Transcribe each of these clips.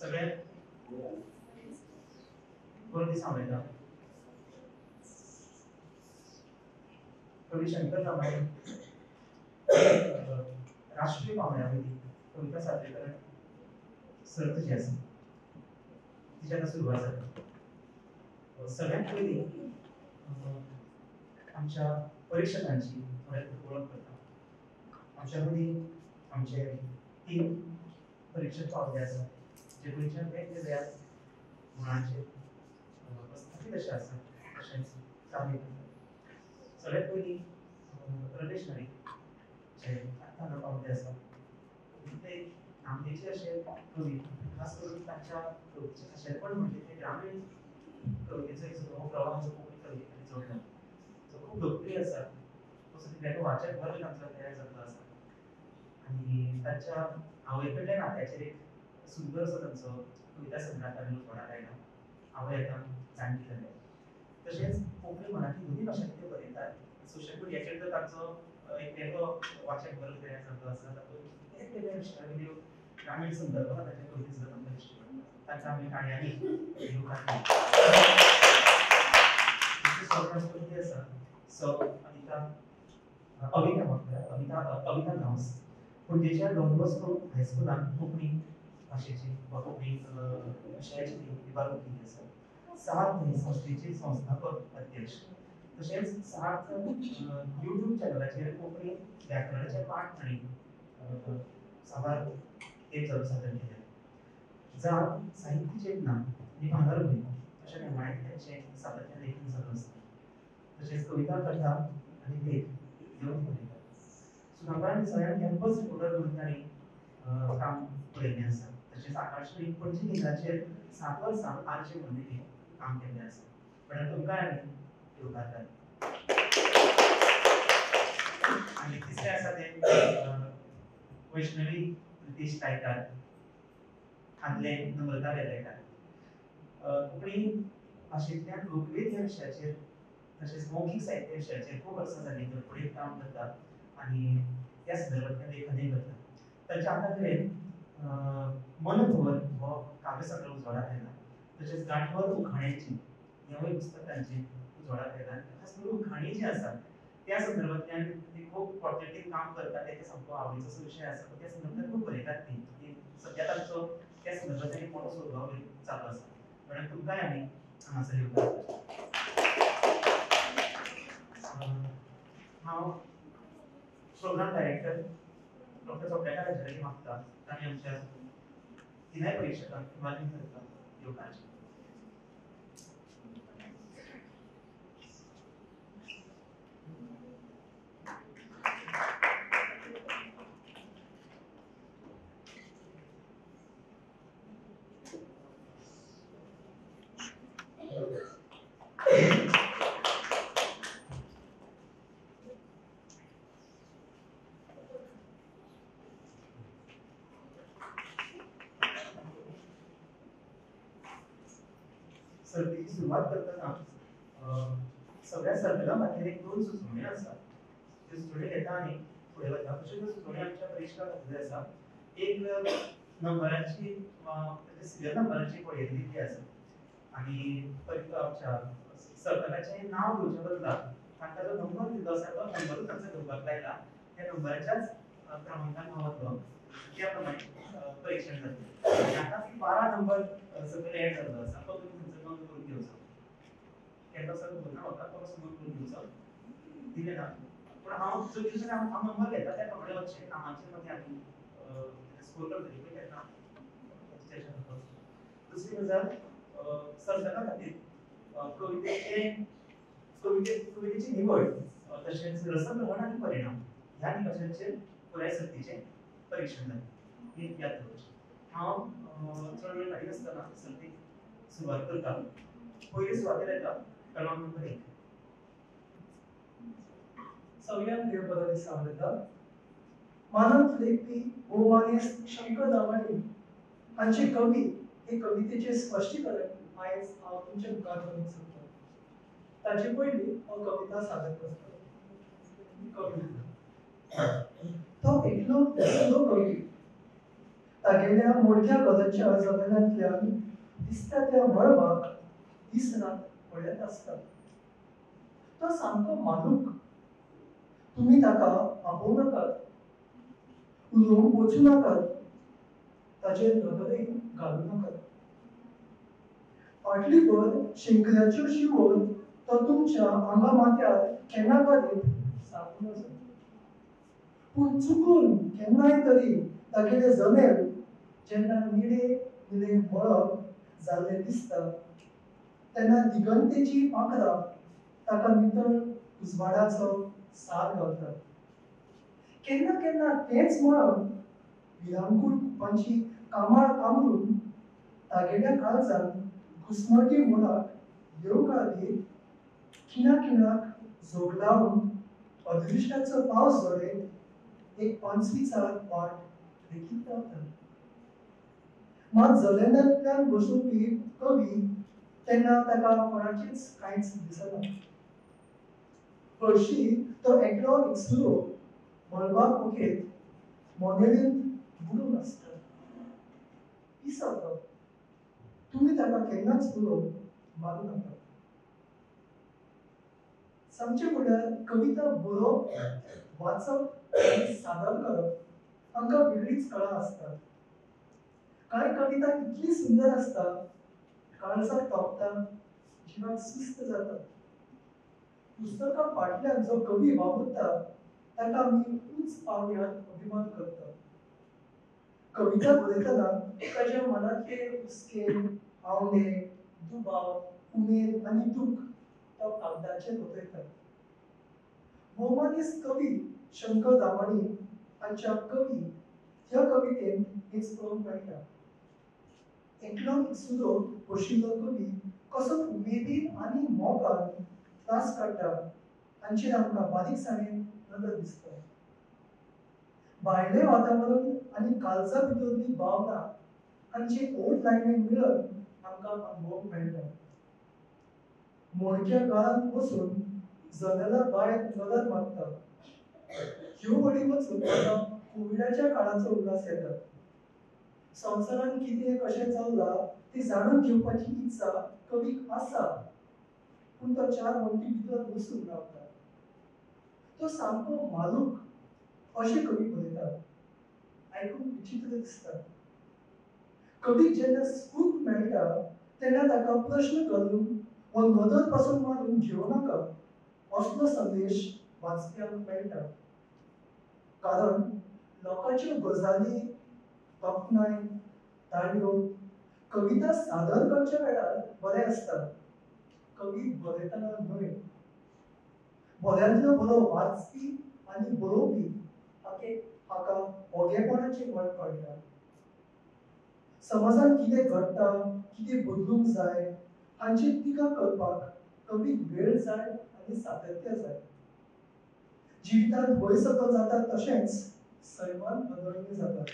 सगळ्यात कोणती सांगायला कवी शंकर रामायण राष्ट्रीय पावण्यामध्ये कविता सादरीकरण सर्त जी असते तिच्याला सुरुवात झाली सगळ्यात पहिली आमच्या परीक्षकांची थोड्यात ओळख करतात आमच्यामध्ये आमचे 3 परीक्षक पावले असतात जे परीक्षा वेगवेगळ्या गुणांचे उपस्थिती कशी असतात तसेच चांगली करतात सगळ्यात पहिली रमेश नाईक जे आता न पावले असतात ते नामदेचे असे कवी खास करून त्यांच्या कवितेचे असे पण म्हणजे ते ग्रामीण कवितेचा एक जो प्रवाह जो कोकणी कवितेकडे जोडला जो खूप लोकप्रिय असा तो सगळ्यांना वाचक वर्ग त्यांचा तयार झाला असा आणि त्यांच्या आवडीकडल्या नात्याचे एक सुंदर असं त्यांचं कविता संग्रहात थोडा राहिला आवडता जाणकी झाले तसेच कोकणी मराठी दोन्ही भाषा ते पर्यंत सोशल मीडियाचे तर त्यांचं एक वेगळं वाचक वर्ग तयार झालं असं एक वेगळ्या विषयावर व्हिडिओ ग्रामीण संदर्भात त्याच्या कवितेचं आपण परिचय त्यांचा आम्ही काळ्याने व्हिडिओ काढले कविते असा सौ अविता गावस पण ज्याच्या डोंबोस्को हायस्कूलात कोकणी भाषेची वा कोकणी विषयाची विभाग केली असा 7 संस्थेचे संस्थापक अध्यक्ष तसेच 7 YouTube चॅनलचे कोकणी व्याकरणाचे पाठ आणि संवाद एक सादर केले जा साहित्याचे ज्ञान हे भांगार होईल अशा प्रमाणे त्यांचे सातत्याने लेखन चालू असते तसेच कविता कथा आणि लेख घेऊन लिहितात सुनापरांनी सगळ्या कॅम्पस रिपोर्टर म्हणून काम केले असतात तसेच आकाशवाणी पणजी केंद्राचे 7 वर्सां आरजे म्हणून काम केले असतात पण तुमकां आनी योगादान आणि तिसरे आसा ते वैष्णवी नितीश कायकार आदले नम्रता वेर्लेकार कोंकणी भाशेंतल्या लोकवेद ह्या विशयाचेर तशेंच मौखिक साहित्य विशयाचेर खूब वर्सां जालीं तर फुडें काम करतात आनी त्या संदर्भांतल्यान लेखनय करतात तांच्या आतां कडेन मनभवन हो काव्य संग्रह उजवाडाक आयला तशेंच गांठवर उखाण्यांची हेंवूय पुस्तक तांचें उजवाडाक आयलां खास करून उखाणी जी आसा त्या संदर्भांतल्यान ती खूब पॉझिटिव्ह काम करतात तेका सामको आवडीचो असो विशय आसा त्या संदर्भांतल्यान खूब बरयतात ती सद्या तांचो त्या संदर्भांतल्यान एक मोठो सोदो चालू आसा म्हणून तुमकांय आमी हांगासर येवकार हांव प्रोग्राम डायरेक्टर डॉक्टर चोपडेकार हांचे मागता तांणी आमच्या 3 परीक्षकांक इमारती करता येवकारचें सर्तीची सुरुवात करताना सगळ्या सर्तीला खातीर एक 2 सुचोवणी आसा ते सुचोवणी घेता आनी फुडें वता तशेंच सुचोवणी आमच्या परीक्षकां खातीर आसा एक नंबराची सिरियल नंबराची पळयल्ली आसा आनी आमच्या सर्तकाचें नांव घेवचे बदला तांकां जो नंबर दिल्लो आसा तो नंबर तांचो घेवपाक लायला त्या नंबराच्याच क्रमांकान हांव वतलो त्या प्रमाणे परीक्षण जातलें आतां 12 नंबर सकयल एड जाल्लो आसा तो तुमी नोंद करून घेवचो केन्ना सर बोलना म्हाका तो नोंद करून घेवचो दिले ना पूण हांव जो दिवसाक हांव नंबर घेता त्या प्रमाणे वचचें कामाचे मध्ये आमी स्कोर करतली पळय तेन्ना दुसरी गजाल सर्तका खातीर कवितेची निवड तशेंच रसग्रहण आनी परिणाम ह्या निकशांचेर पुराय सर्तीचें परीक्षण जालें ही याद दवरची हांव चड वेळ काडिनासतना सर्तीक सुरवात करता पयली सुवातेर येता क्रमांक नंबर 1 सगळ्यांक देवबरो दीस आवडटा मानंत लेखपी भोवमान्य शंकर दामाडी हांची कवी हे कवितेचे स्पश्टीकरण आयज हांव तुमचे मुखार करूंक सोदतां ताचे पयलीं हांव कविता सादर करतां तो एकलो कवी तागेल्या मोडक्या कथांच्या जगनांतल्यान दिसता त्या मळबाक दीस रात पळयत आसता. तो सामको मालूक. तुम्ही ताका आपोव नाकात, उलोवंक वचूं नाकात, ताचेर नदरय घालूं नाकात. फाटली भर शिंकल्याच्यो शिवोर तो तुमच्या आंगा माथ्यार केन्ना गादीत सांगूं नजो. पूण चुकून केन्नाय तरी तागेले जनेल जेन्ना निळे निळे मळब जाल्ले दिसता तेन्ना दिगंतेची पाखरां ताका नितळ उजवाडाचो साद घालतात. केन्ना केन्ना तेंच मळब विरांकूळ कुपांची कामाळ कामरून तागेल्या काळजांत घुस्मटी मुळाक येवकार दी खिणाक जोग लावन अदृश्टाचो पावस झडयत एक पांचवीचार वाट देखीत रावता. मात जलेंदांतल्यान बसोवपी कवी तेन्ना ताका कोणाचेच कांयच दिसना. हरशीं तो एकलो एकसुरो मळबाक मुखेत मोनेलींत बुडून आसता. पिसो तो. तुम्ही ताका केन्नाच उलोवंक मागूं नाका. सांगचे म्हळ्यार कविता बरोवप, वाचप आनी सादर करप हांकां वेगळीच कला आसता. कांय कविता इतली सुंदर आसता, काळजाक तोपता, जिवाक सुस्त जाता. पुस्तका फाटल्यान जो कवी वावुरता ताका आमी उंच पांवड्यार अभिमान करता. कविता बरयतना ताच्या मनांतले हुस्के, आवडे, दुबाव, उमेद आनी दूख तो कागदाचेर बरयता. भोवमानीस कवी शंकर दामाणी हांच्या कवी ह्या कवितेन हेच पळोवंक मेळटा. एकलो एकसुरो बशिल्लो कवी कसो उमेदीन आनी मोगान त्रास काडटा हांचेर आमकां बारीकसाणेन नदर दिसता. भायलें वातावरण आनी काळजा भितरली भावना हांची ओट लायनीन मेळून आमकां अनुभवूंक मेळटा. मोडक्या गाळांत बसून जनेला भायर नदर मारता. ह्यो वळी वचून म्हाका कोविडाच्या काळाचो उल्हास येता. संवसारान कितें कशें चल्लां ती जाणून घेवपाची इत्सा कवीक आसा, पूण तो चार वण्टी भितर बसून रावता. तो सामको मालूक अशें कवी बरयता. आयकूंक विचित्र दिसता. कवीक जेन्ना स्फूर्त मेळटा तेन्ना ताका प्रश्न करून वा नदर पासून मारून घेवनाका असलो संदेश वाचप्यांक मेळटा. कारण लोकांच्यो गजाली, तोखणाय, ताळयो कविता सादर करच्या वेळार बरें आसता, कवी बरयतना न्हय. बऱ्यांतलो बरो वाचपी आनी बरोवपी हाका ओगेपणाचें वळ कळटा. समाजान कितें घडटा, कितें बदलूंक जाय हांचेर टिका करपाक कवीक वेळ जाय आनी सातत्य जाय. जिवितांत वयर सकल जाता तशेंच सैमान बदलणीं जातात.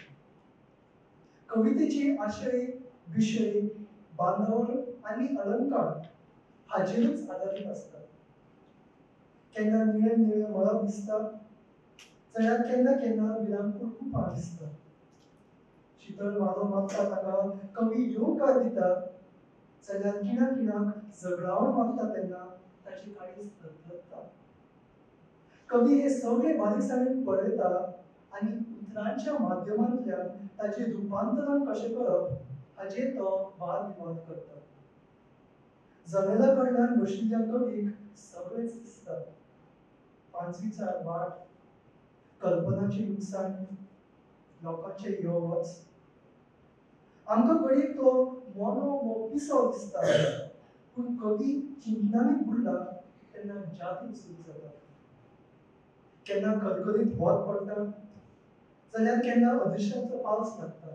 कवितेची आशय, विशय, बांदवळ आनी अलंकार हाचेरूच आदारीत आसता. केन्ना निळे निळे मळब दिसता जाल्यार केन्ना केन्ना विरांकूळ कुपां दिसता. शीतळ वारो मारता ताका कवी येवकार दिता जाल्यार खिणाक जगलावण मारता तेन्ना ताची काळीज थरथरता. कवी हे सगळे बारीकसाणेन पळयता आनी उतरांच्या माध्यमांतल्यान ताचें रुपांतरण कशें करप हाचेर तो वाद विवाद करता. जनेला कडल्यान बशिल्ल्या कवीक सगळेंच दिसता. पांचवीचार वाट, कल्पनाची लुकसाण, लोकांचे यो वच. आमकां घडये तो मोनो वो पिसो दिसता, पूण कवी चिंतनांनी बुडला तेन्ना जादू सुरू जाता. केन्ना करकरीत वत पडटा जाल्यार केन्ना अदृश्याचो पावस लागता.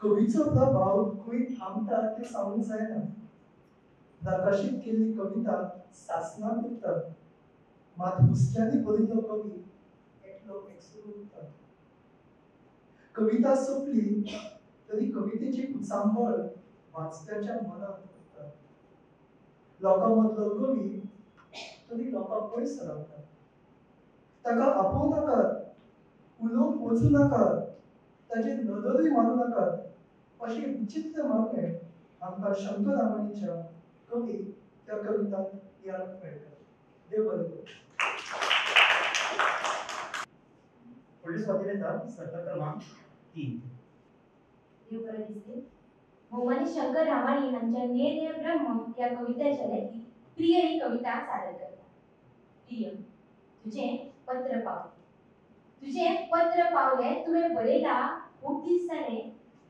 कवीचो प्रभाव खंय थांबता तें सांगूंक जायना. प्रकाशीत केल्ली कविता सासणाक उरता, मात हुस्क्यांनी बरिल्लो कवी एकलो एकसुरो उरता. कविता सोंपली तरी कवितेची कुचांबळ वाचप्याच्या मनांत उरता. लोकां मदलो कवी तरी लोकां पयस रावता. ताका आपोव नाकात, उलोवंक वचूं नाकात, ताची नदरूय मानू नाकात अशी विचित्र मागणे आमकां शंकर रामाणीच्या कवी त्या कवितांत याद मेळटा. देव बरें करूं. फुडली स्वाती येता सर्त क्रमांक 3. देव बरें दिसले. भौमानी शंकर रामाणी हांच्या नेय ब्रह्म या कवितेच्या लेखी प्रिय ही कविता सादर करता. प्रिय, तुझे पत्र पावले. तुझे पत्र पावले, तुवें बरयला खूब दीस जाले.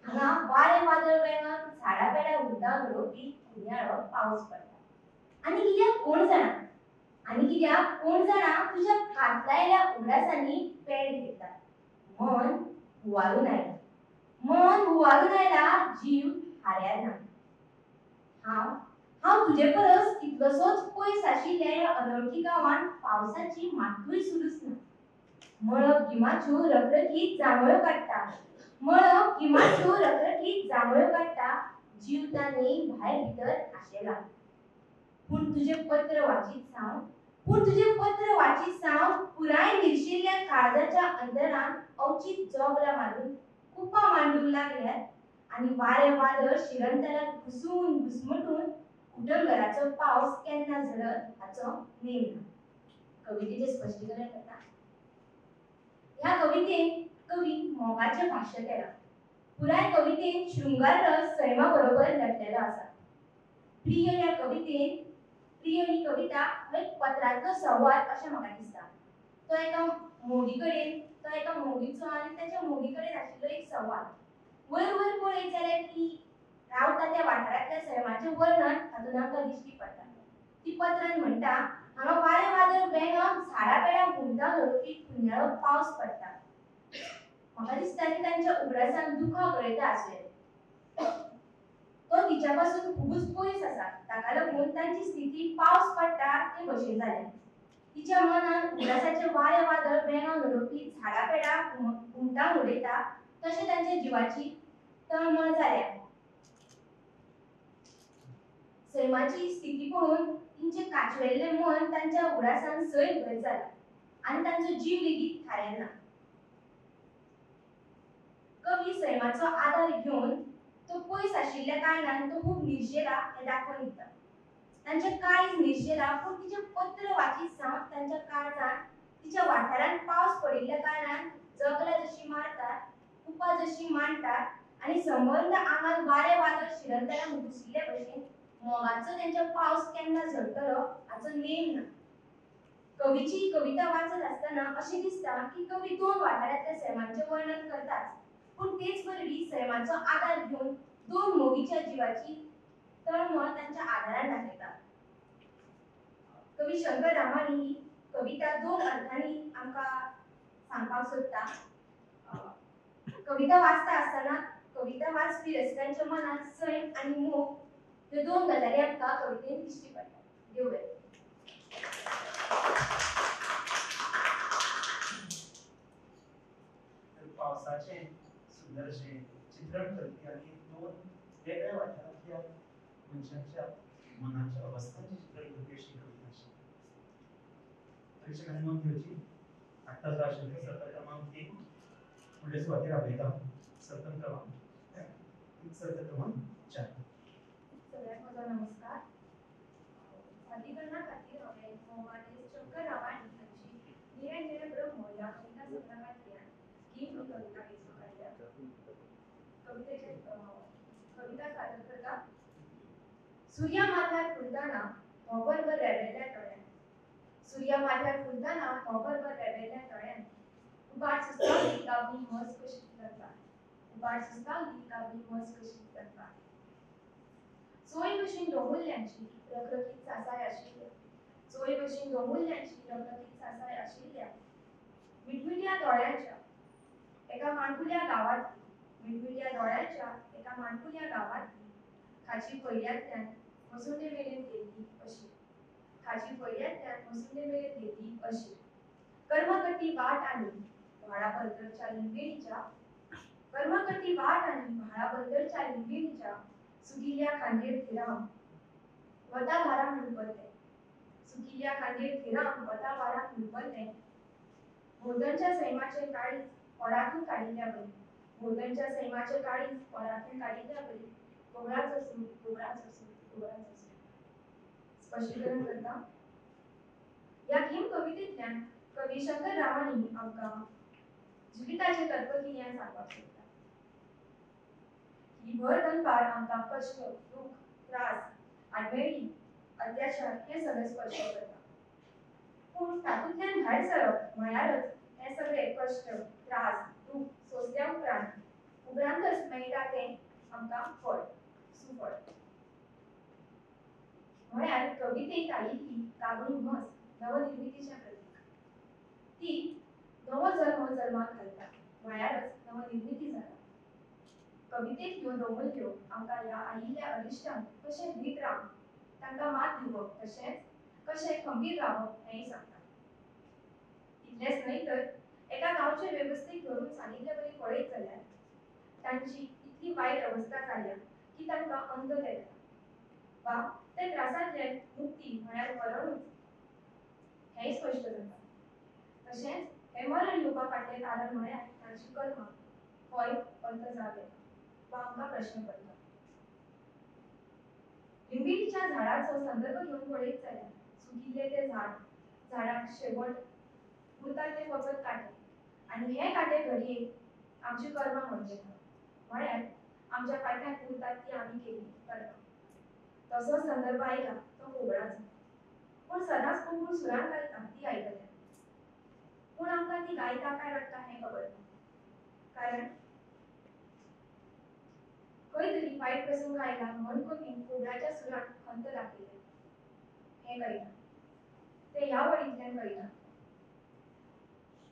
हांगा वारे वादळ वेगान झाडा पेडा उडटां घडोवपी पुर्याळो पावस पडटा. आनी कित्याक कोण जाणा, तुज्या खातलायल्या उगडासांनी पेड घेता. मन हुवारून आयला, जीव हार्यार ना. हांव तुजे परस कितलोसोच पयस आशिल्ल्या ह्या अनवळखी गांवांत पावसाची मात्तूय सुरूच ना. मळब गिमाच्यो रखरखीत जांभळ्यो काडटा, जीवतांनी भायर भितर आशेला. पूण तुजे पत्र वाचीत सावन पुराय निर्शिल्ल्या काळजाच्या अंतरान अवचित जोगला मारून कुपा मांडूंक लागल्यात आनी वारे वादळ शिरंतरात घुसमटून उटंगराचो पावस केन्ना झडत हाचो नेम ना. कवितेचे स्पश्टीकरण करता. ह्या कवितेन कवी मोगाचे भाष्य केला. पुराय कवितेन शृंगार रस सैमा बरोबर नटलेलो आसा. प्रिय ही कविता एक पत्रांतलो संवाद अशें म्हाका दिसता. तो एका मोगीचो आनी ताच्या मोगीकडेन आशिल्लो एक संवाद. वयर पळयत जाल्यार ती रावता त्या वाठारांतल्या सैमाचें वर्णन हातूंत आमकां दिश्टी पडटा. ती पत्रांत म्हणटा, हांगा वारे वादळ वेगान झाडा पेडा घुमटां घडोवपी पुर्याळो पावस पडटा. म्हाका दिसता की तांच्या उगडासान दुखां गळयता आसलें. तो तिच्या पासून खूबच पयस आसा, ताका लागून तांची स्थिती पावस पडटा ते भशेन जाल्या. तिच्या मनान उगडासाचे वारे वादळ वेगान घडोवपी झाडा पेडा घुमटां उडयता तशें तांच्या जिवाची तळमळ जाल्या. सैमाची स्थिती पळोवन तिचे काचवेल्ले मन तांच्या उगडासान सैल भर जाला आनी तांचो जीव लेगीत थाऱ्यार ना. कवी सैमाचो आदार घेवन तो पयस आशिल्ल्या कारणान तो खूब निर्शेला हें दाखोवन दिता. तांचें काळीज निर्शेला, पूण तिचें पत्र वाचीत सावन तांच्या काळजांत तिच्या वाठारांत पावस पडिल्ल्या कारणान जगला जशी मारतात, कुपा जशी मांडटात आनी संबंद आंगान वारे वादळ शिरंतरान घुसिल्ले भशेन मोगाचो तेंच्या पावस केन्ना झडटलो हाचो नेम ना. कवीची कविता वाचत आसतना अशें दिसता की कवी 2 वाठारांतल्या सैमांचें वर्णन करताच, पूण तेच वरवीं सैमाचो आदार घेवन 2 मोगीच्या जिवाची तळमळ तांच्या आदारान दाखयता. कवी शंकर रामाणी ही कविता 2 अर्थांनी आमकां सांगपाक सोदता. कविता वाचता आसतना कविता वाचपी रसिकांच्या मनात सैम आनी मोग ह्यो 2 गजाली आमकां कवितेन दिश्टी पडटा. देव बरें. पावसाचे सुंदरशे चित्रण करपी आनी 2 वेगळ्या वाठारांतल्या मनशांच्या मनाच्या अवस्थांचे चित्रण करपी अशी कविता आशिल्ली. प्रेक्षकांनी नोंद घेवची. आत्ताच आशिल्ले सर्त क्रमांक 1 फुडले सुवातेर आपयता. सर्त क्रमांक 4. सगळ्यांक म्हजो नमस्कार. सादरीकरणा खातीर हांवें भौमानी शंकर रामाणी हांची निळे ब्रह्म ह्या कविता संग्रहांतल्यान ही कविता वेंचून काडल्या. कवितेचे कविता सादर करता. सूर्या माथ्यार फुलताना मोबरभर रेबेल्ल्या तळ्यान. सूर्या माथ्यार फुलताना मोबरभर रेबेल्ल्या तळ्यान उबाट सुस्तावली काबली मस कशी तरता. सोय भशेन दोमुल्ल्यांची रखरखीत सासाय आशिल्ल्या मिटमिट्या दोळ्यांच्या एका माणकुल्या गावांतली खाची पयल्यातल्यान मसुंडे मेरेन गेली अशी कर्मकटी वाट आनी व्हाळा बंदरच्या लिंबिणीच्या सुगिल्ल्या खांदेर थिराम वता वारा म्हणपरले भोवतणच्या सैमाचे काळीज ओडाकून काडिल्ल्या बरी भोवतणच्या सैमाचे काळीज परातून काढिल्या बरी कोगळाचं सूर कोगळाचं सूर कोगळाचं सूर. स्पष्टीकरण करता या गीम कवितेंतल्यान कवी शंकर रामाणी आमकां जिविताचे तत्वगिन्यान सांगपाक सोदता. ही भर दनपार आमकां कश्ट दुख त्रास आडमेळी अत्याचार हे सगळे स्पश्ट करता. पूण तातूंतल्यान भायर सरप म्हळ्यारच हे सगळे कश्ट त्रास दुख सोंसल्या उपरांतच मेळटा तें आमकां फळ सुफळ. म्हळ्यार कवितेंत आयिल्ली कागणी म्हस नवनिर्मितीचें प्रतीक. ती नवो जल्म जल्माक घालता म्हळ्यारच नवनिर्मिती जाता. कवितेंत ह्यो दोंगुल्ल्यो आमकां ह्या आयिल्ल्या अरिश्टांक कशें धीट रावन तांकां मात दिवप तशेंच कशें खंबीर रावप हेंय सांगता. इतलेंच न्हय तर एका गांवचे वेवस्थेक धरून सांगिल्ले बरी पळयत जाल्यार तांची इतली वायट अवस्था जाल्या की तांकां अंत तेंकता वा ते त्रासांतल्यान मुक्ती म्हळ्यार मरणूच हेंय स्पश्ट जाता. तशेंच हें मरण येवपा फाटलें कारण म्हळ्यार तांची कर्मां होय अंत जाप येता वा आमकां प्रश्न पडटा. लिंबिणीच्या झाडाचो संदर्भ घेवन पळयत जाल्यार सुकिल्लें तें झाडाक शेवट उरतात ते फकत काटे आनी हे काटे घडयेक आमची कर्मां म्हणजे म्हळ्यार आमच्या फाटल्यान उरतात ती आमी केल्ली कर्मां. तसो संदर्भ आयला तो कोगळाचो. पूण सदांच कोंकणी सुरान गायता ती आयकल्या. पूण आमकां ती गायता काय रडटा हें खबर ना. कारण खंय तरी वायट प्रसंग आयला म्हण करून कोगळाच्या सुरान खंत दाखयल्या हें कळटा. तें ह्या वळींतल्यान कळटा.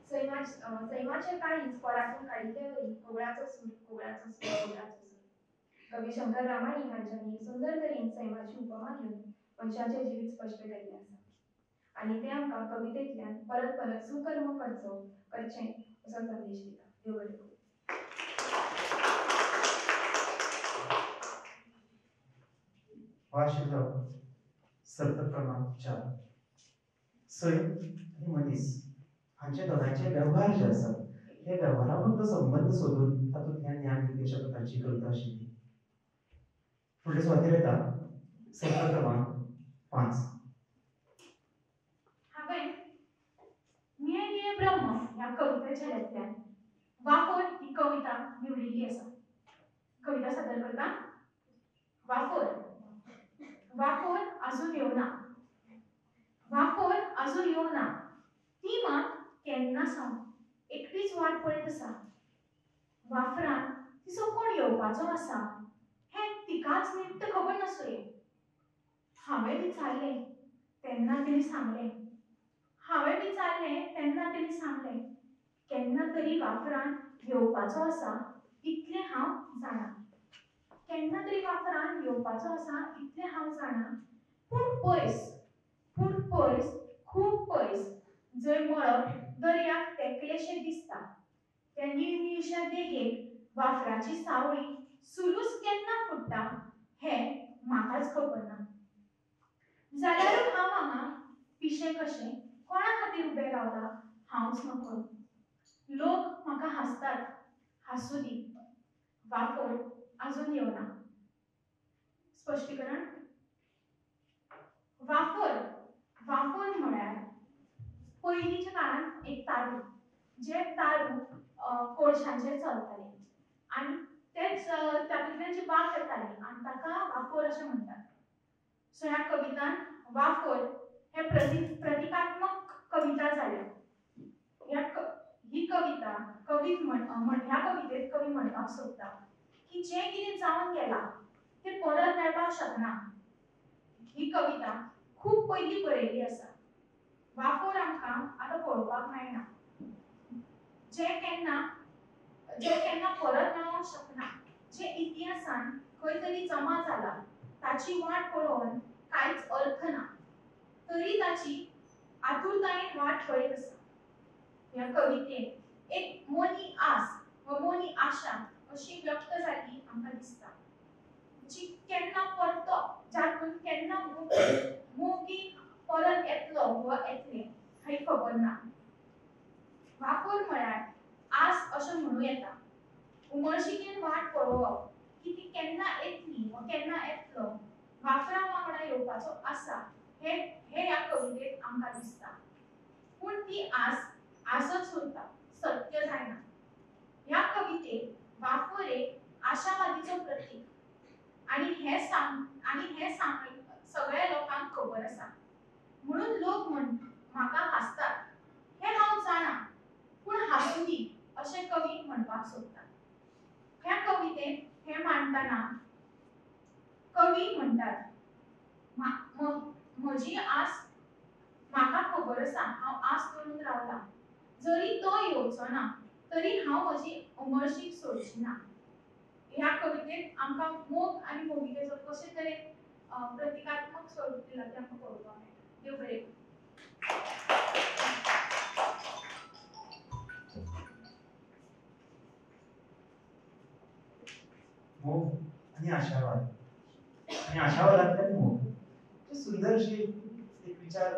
सैमाचे काळीज परातून काडिल्ले वरी कोगळाचो सूर कोगळाचो सूर कोगळाचो सूर. कवी शंकर रामाणी हांच्यांनी सुंदर तरेन सैमाची उपमा घेवन मनशाचें जिवीत स्पश्ट केल्लें आसा. आनी तें आमकां कवितेंतल्यान परत परत सुकर्म करचें असो संदेश दिता. देव बरें करूं. हो आशिल्लो सर्त क्रमांक 4. सैम आनी मनीस हांचे दोगांचे वेव्हार जे आसात हे वेव्हाराबद्दल संबंध सोदून तातूंतल्यान ज्ञान दिवपी अशा प्रकारची कविता आशिल्ली. फुडले सुवातेर येता सर्त क्रमांक 5. हांवें निये ब्रह्म ह्या कवितेंतल्यान वाफोर ही कविता निवडिल्ली आसा. कविता सादर करता. वाफोर वाफोर अजून येवना वाफोर अजून येवना ती मात केन्ना सावन एकटीच वाट पळयत आसा. वाफरान तिचो कोण येवपाचो आसा हें तिकाच नीट खबर नासुंये. हांवें विचारलें तेन्ना तिणें सांगलें केन्ना तरी वाफरान येवपाचो आसा इतलें हांव जाणां. पूण पयस खूब पयस जंय मळब दर्याक तेंकलेशें दिसता त्या निळनिळशा देगेक वाफराची सावळी सुलूस केन्ना फुट्टा हें म्हाकाच खबर ना. जाल्यारूच हांव हांगा पिशें कशें कोणा खातीर उबें रावला हांवच नकळो. लोक म्हाका हांसतात हांसूं दी. वाफोर अजून येवना. स्पश्टीकरण. वाफोर म्हळ्यार पयलींच्या काळांत एक तारू जे तारू कोळशांचेर चलताले आनी तेच तातूंतल्यान जी वाफ येताली आनी ताका वाफोर अशें म्हणटात. सो ह्या कवितान वाफोर हे प्रतिकात्मक कविता जाल्या. ही कविता ह्या कवितेंत कवी म्हणपाक सोदता की जें कितें जावन गेलां तें परत मेळपाक शकना. ही कविता खूब पयलीं बरयल्ली आसा. वाफोर आमकां आतां पळोवपाक मेळना. जें केन्ना परत मेळोंक शकना, जें इतिहासान खंय तरी जमा जालां ताची वाट पळोवन कांयच अर्थ ना तरी ताची आतुरतायेन वाट पळयत आसा. ह्या कवितेंत एक मोनी आस वा मोनी आशा अशी व्यक्त जाल्ली आमकां दिसता जी केन्ना परतो जातून केन्ना मोगी परत येतलो वा येतलें हें खबर ना. वाफोर म्हळ्यार आस अशें म्हणूं येता. उमळशिकेन वाट पळोवप की ती केन्ना येतली वा केन्ना येतलो वाफरा वांगडा येवपाचो आसा हे ह्या कवितेत आमकां दिसता. पूण ती आसच उरता, सत्य जायना. ह्या कवितेत वाफर एक आशावादीचो प्रतीक आणि हे सगळ्या लोकांक खबर आसा. म्हणून लोक म्हाका हासतात हे हांव जाणा, पूण हासूं दी अशें कवी म्हणपाक सोदतात. ह्या कवितेत हे मांडटाना कवी म्हणटात म्हजी आस म्हाका खबर आसा, हांव आस धरून रावला. जरी तो येवचो ना तरी हांव म्हजी उमळशीक सोडची ना. ह्या कवितेत आमकां मोग आनी मोगिकेचो कशे तरेन प्रतिकात्मक स्वरूप दिला ते आमकां पळोवपाक मेळटा. देव बरें करूं. मोग आणि आशावाद आणि आशावादातल्यान मोग अशी सुंदर अशी एक विचार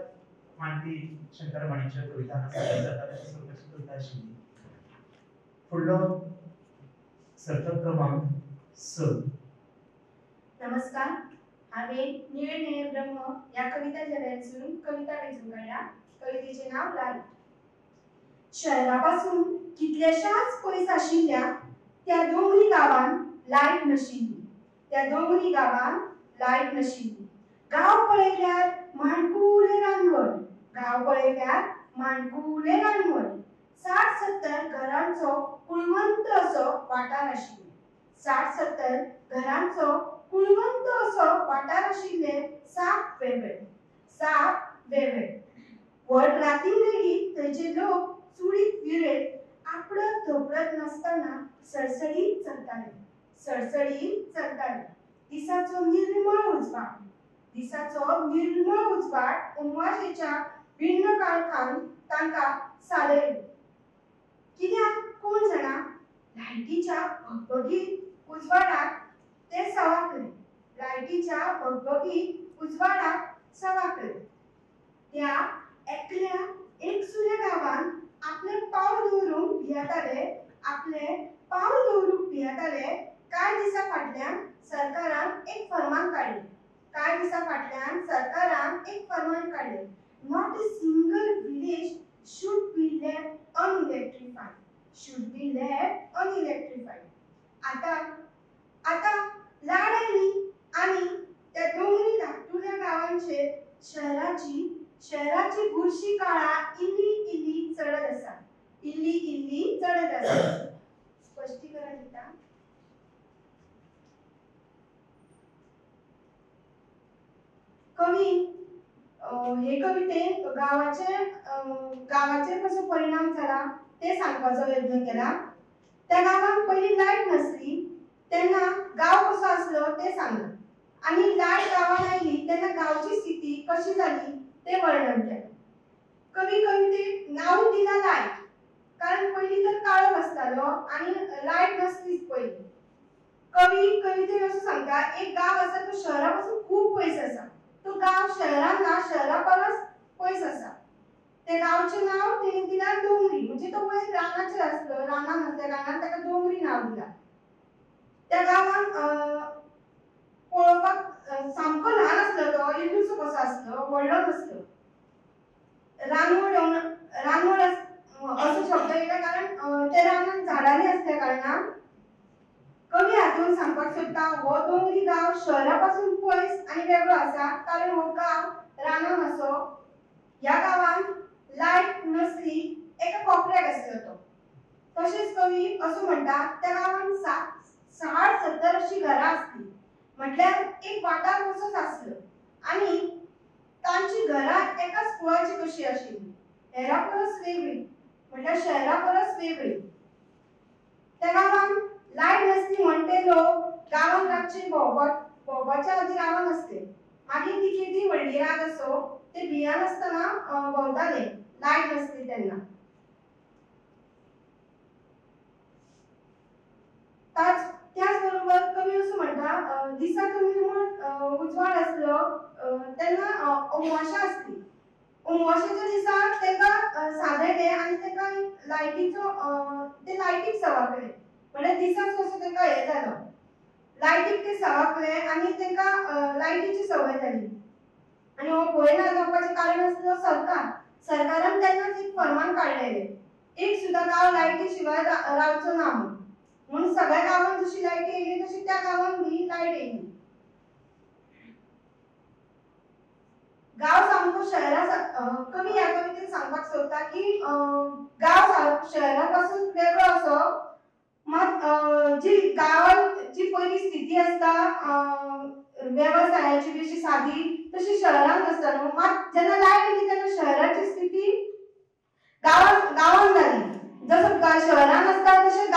मांडपी शंकर माणिकच्या कवितांना सादर जाता तशी स्वतःची कविता आशिल्ली. फुडलो सर्त क्रमांक 6. नमस्कार, हांवें निळे निळे ब्रह्म या कविता जऱ्यातून कविता वेचून काडल्या. कवितेचे नाव लाईट. शहरापासून कितल्याशाच पयस आशिल्ल्या त्या दोंगरी गांवांत लाईट नाशिल्ली. त्या दोंगरी गांवांत लाईट नाशिल्ली. गांव पळयल्यार माणकुले रानवड, गांव पळयल्यार माणकुले रानवड. 60-70 घरांचो कुळवंत असो वाठार आशिल्लो. 60-70 घरांचो कुळवंत असो वाठार आशिल्ले 7 वेवे. व्हड रातीन लेगीत थंयचे लोक चुडीत विरेत आपडत धोपडत नासतना सडसडीत चलताले. दिसाचो निर्मळ उजवाड उमवाशेच्या भिन्न काळखान तांकां सादयलो. कित्याक कोण जाणा, लायटीच्या भगभगीत उजवाडाक ते सवाकले. त्या एकल्या एकसुऱ्या गांवांत आपले पावल दवरूंक भियेताले. कांय दिसा फाटल्यान सरकारान एक फर्मान काडलें. Not a single village should be left unelectrified. आता लाड आयली आनी त्या दोंगरी धाकटुल्या गांवांचेर शहराची बुरशी काळा इल्ली चडत आसा. स्पश्टीकरण दिता. कवी हे कवितेत गावाचेर कसो परिणाम जाला ते सांगपाचो यत्न केला. त्या गांवांत पयलीं लायट नासली तेन्ना गांव कसो आसलो ते सांगला आनी लायट गांवांत आयली तेन्ना गांवची स्थिती कशी जाली ते वर्णन केलें. कवी कवितेक नांव दिला लायट, कारण पयलीं तर काळोख आसतालो आनी लायट नासलीच पयलीं. कवी कवितेत असो सांगता, एक गांव आसा तो शहरा पासून खूब पयस आसा. तो गांव शहरान ना, शहरा परस पयस आसा. त्या गांवचें नांव तेणी दिला दोंगरी, म्हणजे तो वयर रानाचेर आसलो. रानान आसल्या कारणान ताका दोंगरी नांव दिला. त्या गांवांत पळोवपाक सामको ल्हान आसलो तो, इल्लूसो कसो आसलो, व्हडलो नासलो. रानवड असो शब्द येयला कारण त्या रानान झाडांनी आसल्या कारणान कवी हातून सांगपाक सोदता हो दोंगरी गांव शहरा पासून पयस आनी वेगळो आसा, कारण हो गांव रानान आसो. ह्या गांवांत लायट नसली, एका कोपऱ्याक आसलो तो. तशेंच कवी असो म्हणटा, त्या गांवांत 60-70 अशी घरां आसली, म्हटल्यार एक वाठार कसोच आसलो आनी तांची घरां एकाच कुळाची कशी आशिल्ली, हेरा परस वेगळी, म्हटल्यार शहरा परस वेगळी. त्या गांवांत लायट नसली म्हणटे लोक गांवांत रातचे भोंवपाच्या आदी गांवांत आसले. मागीर ती केदी व्हडली रात असो ते भियान आसतना भोंवताले लायट नसली तेन्ना. त्याच बरोबर कवी असो म्हणटा, दिसाचो निर्मळ उजवाड आसलो तेन्ना अमावास्या आसली. अमावास्येच्या दिसा तेका सादयले आनी तेका लायटीक सवाकले. म्हणजे दिसाच कसो तांकां हें जालो लायटीक ते सळकले आनी तांकां लायटीची संवय जाली आनी हो भंय ना जावपाचें कारण आसलो सरकारान तेन्नाच एक फर्मान काडलेलें एक सुद्दां गांव लायटी शिवाय रावचो ना म्हणून सगळ्या गांवांत जशी लायट येयली तशी त्या गांवांत बी लायट येयली गांव सामको शहरा कमी ह्या कवितेन सांगपाक सोदता की गांव शहरा पासून वेगळो असो मात जी गांवांत जी पयली स्थिती आसता वेवसायाची बी अशी सादी तशी शहरांत आसता न्हू मात जेन्ना लायट येयली तेन्ना शहराची स्थिती गांवांत जाली जसो शहरांत आसता तशें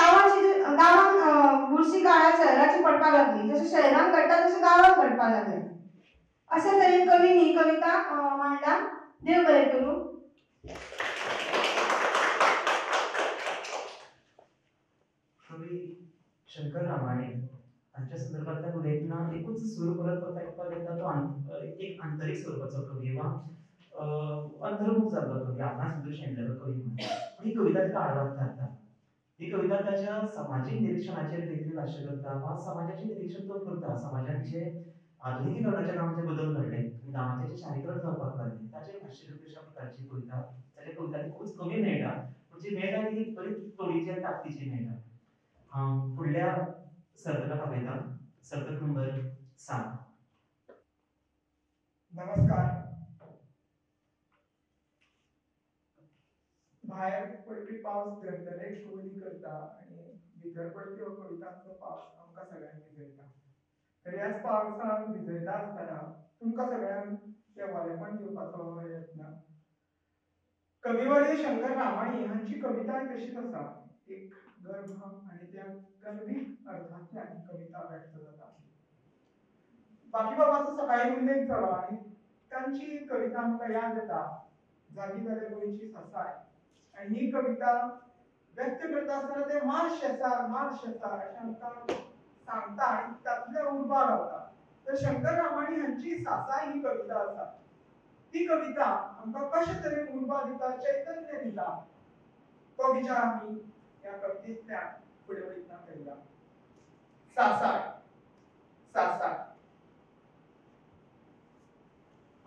गांवांत बुरशी काळा शहराची पडपाक लागली जशें शहरांत घडटा तशें गांवांत घडपाक लागलें अशा तरेन कवीन ही कविता मांडला देव बरें करूं कवी शंकर रामाणे हांच्या संदर्भांतल्यान उलयतना एकूच सूर परत परत आयकपाक येता तो एक आंतरीक स्वरुपाचो कवी वा अंतर्मुख जाल्लो कवी आपणा सुद्दां शेणलेलो कवी म्हणून ही कविता ताका आडवाद थारता ही कविता ताच्या सामाजीक निरीक्षणाचेर खंय भाश्य करता वा समाजाचें निरीक्षण तो करता समाजात जे आधुनिकीकरणाच्या नांवान जे बदल घडले आनी गांवाचें जे शारीकरण जावपाक लागलें ताचेर भाश्य करपी अशा प्रकारची कविता ताच्या कवितांनी खूब कमी मेळटा पूण जी मेळटा ती बरीच तोडीची आनी ताकदीची मेळटा हांव फुडल्या सर्तकाक आपयता सर्तक नंबर 7 नमस्कार भायर पडपी पावस धरधरे कोवली करता आनी भितर पडपी हो कवितांचो पावस आमकां सगळ्यांक भिजयता तर ह्याच पावसान भिजयता आसतना तुमकां सगळ्यांक तें वलेपण दिवपाचो यत्न कविवर्य शंकर रामाणी हांची कविता तशीच आसा एक गर्भ आनी त्या गर्भीक अर्थांतल्यान कविता व्यक्त जाता बाकी बाबाचो सकाळी उल्लेख जालो आनी तांची कविता आमकां याद येता जागी जाल्यार गोंयची सासाय आनी ही कविता व्यक्त करता आसतना ते मार्श येता अशें आमकां सांगता आनी तातूंतल्यान उर्बा गावता तर शंकर रामाणी हांची सासाय ही कविता आसा ती कविता आमकां कशे तरेन उर्बा दिता चैतन्य दिता तो विचार आमी ह्या कवितेंतल्यान फुडें वयतना केला सासाय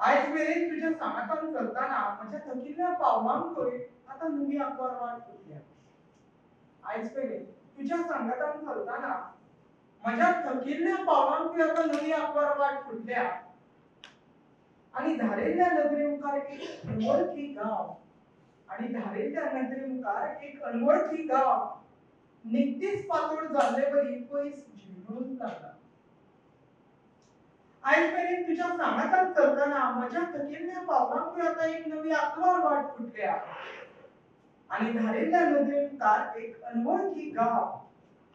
आयज मेरेन तुज्या सांगातान चलतना म्हज्या थकिल्ल्या पावलांकय आतां नवी आंकवार वाट फुटल्या आयज मेरेन तुज्या सांगातान चलतना म्हज्या थकिल्ल्या पावलांकय आतां नवी आंकवार वाट फुटल्या आनी धारेल्या नदरे मुखार एक अनवळखी गांव आनी धारेल्या नदरे मुखार एक अनवळखी गांव निकतीच पातोड जाल्ले बरी पयस झिळमिळूंक लागला आयज मेरेन तुज्या सांगातान चलतना म्हज्या थकिल्ल्या पावलांकय आतां एक नवी आंकवार वाट फुटल्या आनी धारेल्या नदरे मुखार एक अनवळखी गांव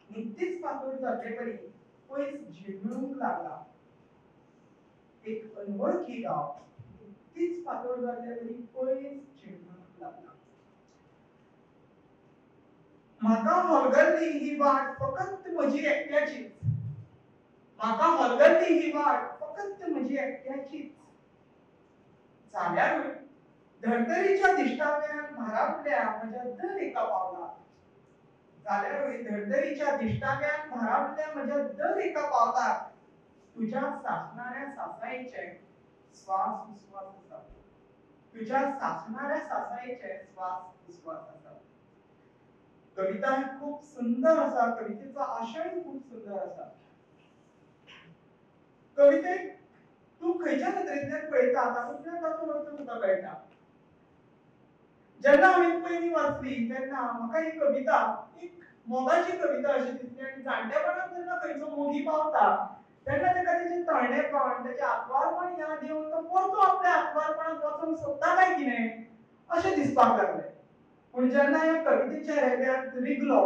निकतीच पातोड जाल्ले बरी पयस झिळमिळूंक लागला एक अनवळखी गांव निकतीच पातोड जाल्ले बरी पयस झिळमिळूंक लागला म्हाका हलगर्ली ही वाट फकत म्हजी एकट्याचीच म्हाका हलगर्ली ही वाट फकत म्हजी एकट्याचीच जाल्यारूय धर्तरीच्या दिश्टाव्यान भारावल्या म्हज्या दर एका पावलाक जाल्यारूय धर्तरीच्या दिश्टाव्यान भारावल्या म्हज्या दर एका पावलाक तुज्या सासणाऱ्या सासायेचे स्वास विस्वास आसा तुज्या सासणाऱ्या सासायेचे स्वास विस्वास आसा कविता खूप सुंदर आसा कवितेचो आशय खूप सुंदर आसा कवितेक तू खंयच्या नदरेंतल्यान पळयता तातूंतल्यान ताचो अर्थ तुका कळटा जेन्ना हांवें पयलीं वाचली तेन्ना म्हाका ही कविता एक मोगाची कविता अशी दिसली आनी जाणटेपणांत जेन्ना खंयचो मोगी पावता तेन्ना ताका तेजें तळणेपण तेजें आत्वारपण याद येवन तो परतो आपल्या आत्वारपणांत वचूंक सोदता काय कितें अशें दिसपाक लागलें पूण जेन्ना ह्या कवितेच्या रेब्यात रिगलो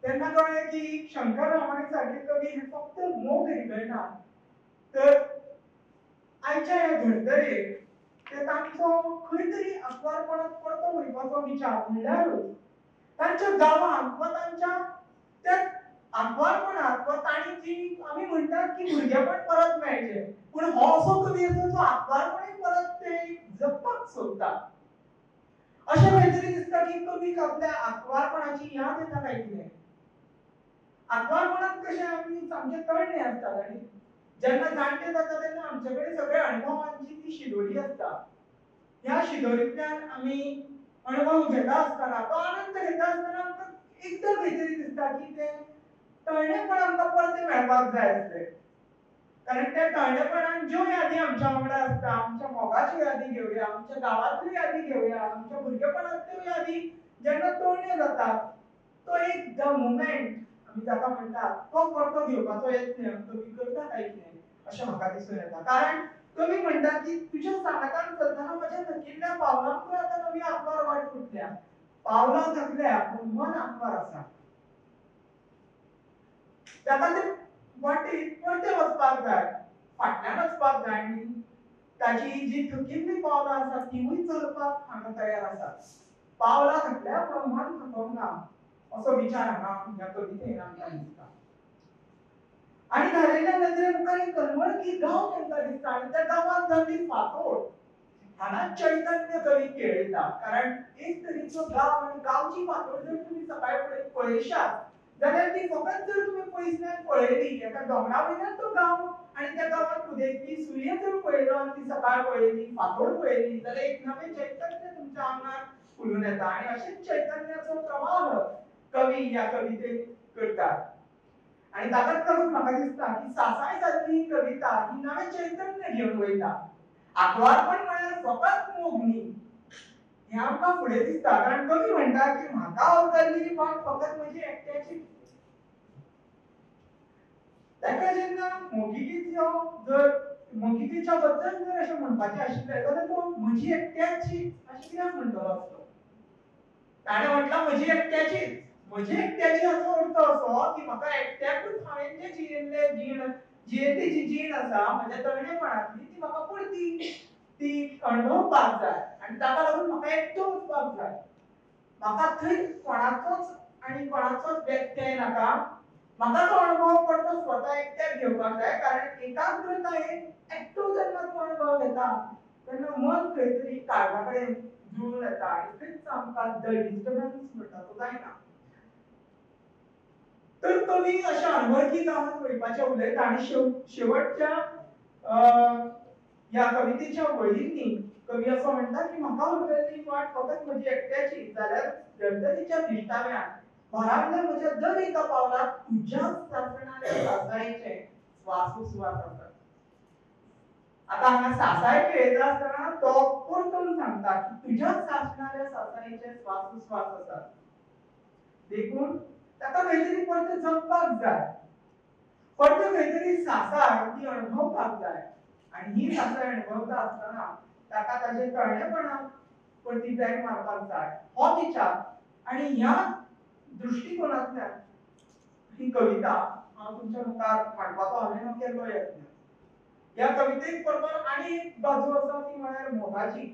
तेन्ना कळ्ळें की शंकर रामाणी सारके कवी हे फक्त मोग रिगळना तर आयच्या ह्या धर्तरेक ते तांचो खंय तरी आत्वारपणांत परतो वयपाचो विचार म्हणल्यारूच तांच्या गांवांत वा तांच्या त्या आत्वारपणांत वा तांणी जी आमी म्हणटात की भुरगेपण परत मेळचें पूण हो असो कवी आसा जो आत्वारपणूय परत ते जगपाक सोदता अशें खंय तरी दिसता की कवीक आपल्या आत्वारपणाची याद येता काय कितें आत्मापणात कशें आमी आमचे तळणे आसतात आनी जेन्ना जाणटे जाता तेन्ना आमचे कडेन सगळे अणभवांची ती शिदोरी आसता. ह्या शिदोरींतल्यान आमी अणभव घेता आसतना तो आनंद घेता आसतना आमकां एकदम खंय तरी दिसता की तें तळणेपण आमकां परते मेळपाक जाय आसलें. कारण त्या तळणेपणान ज्यो यादी आमच्या वांगडा आसता, आमच्या मोगाच्यो यादी घेवया, आमच्या गांवांतल्यो यादी घेवया, आमच्या भुरगेपणांतल्यो यादी जेन्ना तळण्यो जातात, तो एक द मोमेंट आमी जाका म्हणटात तो परतो घेवपाचो यत्न कवी करता काय कितें अशें म्हाका दिसून येता. कारण कवी म्हणटा की तुज्या सांगातान चलतना म्हज्या थकिल्ल्या पावलांकूय आतां नवी आंकवार वाट फुटल्या. पावलां थकल्या पूण मन आंकवार आसा. ताका ते वाटेक परते वचपाक जाय, फाटल्यान वचपाक जाय न्ही. ताची जी थकिल्ली पावलां आसा तिवूय चलपाक हांगा तयार आसा. पावलां थकल्या पूण मन थकोंक ना असो विचार हांगा ह्या कवितेन आमकां दिसता. आनी धारिल्ल्या नदरे मुखार एक कलमळकी गांव तांकां दिसता आनी त्या गांवांत जाल्ली फांतोड हांगा चैतन्य कवी खेळयता. कारण एक तरेचो गांव आनी गांवची फांतोड जर तुमी सकाळी पळयशात जाल्यार ती फकत जर तुमी पयसल्यान पळयली एका दोंगरा वयल्यान तो गांव आनी त्या गांवांत उदेंती सूर्य जर पळयलो आनी ती सकाळ पळयली, फांतोड पळयली जाल्यार एक नवें चैतन्य तुमच्या आंगार फुलून येता. आनी अशेंच चैतन्याचो प्रवाह कवी ह्या कवितेंत करतात. आनी ताकाच लागून म्हाका दिसता की सासाय सारकी कविता ही नवें चैतन्य घेवन वयता. आंकवारपण म्हळ्यार फकत मोग न्ही हें आमकां फुडें दिसता. कारण कवी म्हणटा की म्हाका अवतरली वाट फकत म्हजी एकट्याची. ताका जेन्ना मोगिकेचो जर मोगिकेच्या बद्दल जर अशें म्हणपाचें आशिल्लें जाल्यार तो म्हजी एकट्याची अशें कित्याक म्हणटलो आसलो. ताणें म्हटलां म्हजी एकट्याचीच. म्हजी एकट्याची हाचो अर्थ असो की म्हाका एकट्याकूच हांवें जें जियेल्लें जियेली जी जीण आसा म्हज्या तळणेपणांतली ती म्हाका परती ती अणभवपाक जाय आनी ताका लागून म्हाका एकटो वचपाक जाय. म्हाका थंय कोणाचोच आनी कोणाचोच व्यत्यय नाका. म्हाका तो अणभव परतो स्वता एकट्याक घेवपाक जाय. कारण एकाग्रतायेन एकटो जेन्ना तूं अणभव घेता तेन्ना मन खंय तरी काळजा कडेन जुळून येता आनी थंयच आमकां द डिस्टर्बन्स म्हणटा तो जायना. तर कवी अशा अनवळखी गांवांत वयपाचें उलयता आनी शेवटच्या ह्या कवितेच्या वळींनी कवी असो म्हणटा की म्हाका उरलेली वाट फकत म्हजी एकट्याची. जाल्यार धर्तरेच्या दिश्टाव्यान भरावल्या म्हज्या दर एका पावलाक तुज्याच सासणाऱ्या सासळेचे स्वासोस्वास आसात. आता हांगा सासाय खेळटा आसतना तो परतून सांगता की तुज्याच सासणाऱ्या सासळेचे स्वासोस्वास आसात. देखून ताका खंय तरी परते जगपाक जाय. परते खंय तरी सासाय ती अणभवपाक जाय. आनी ही सासाय अणभवता आसतना ताका ताचे तळणेपणाक परती ब्रेक मारपाक जाय हो विचार आनी ह्या दृश्टिकोनांतल्यान ही कविता हांव तुमच्या मुखार मांडपाचो हांवें केल्लो यत्न. ह्या कवितेक बरोबर आनी एक बाजू आसा ती म्हळ्यार मोगाची.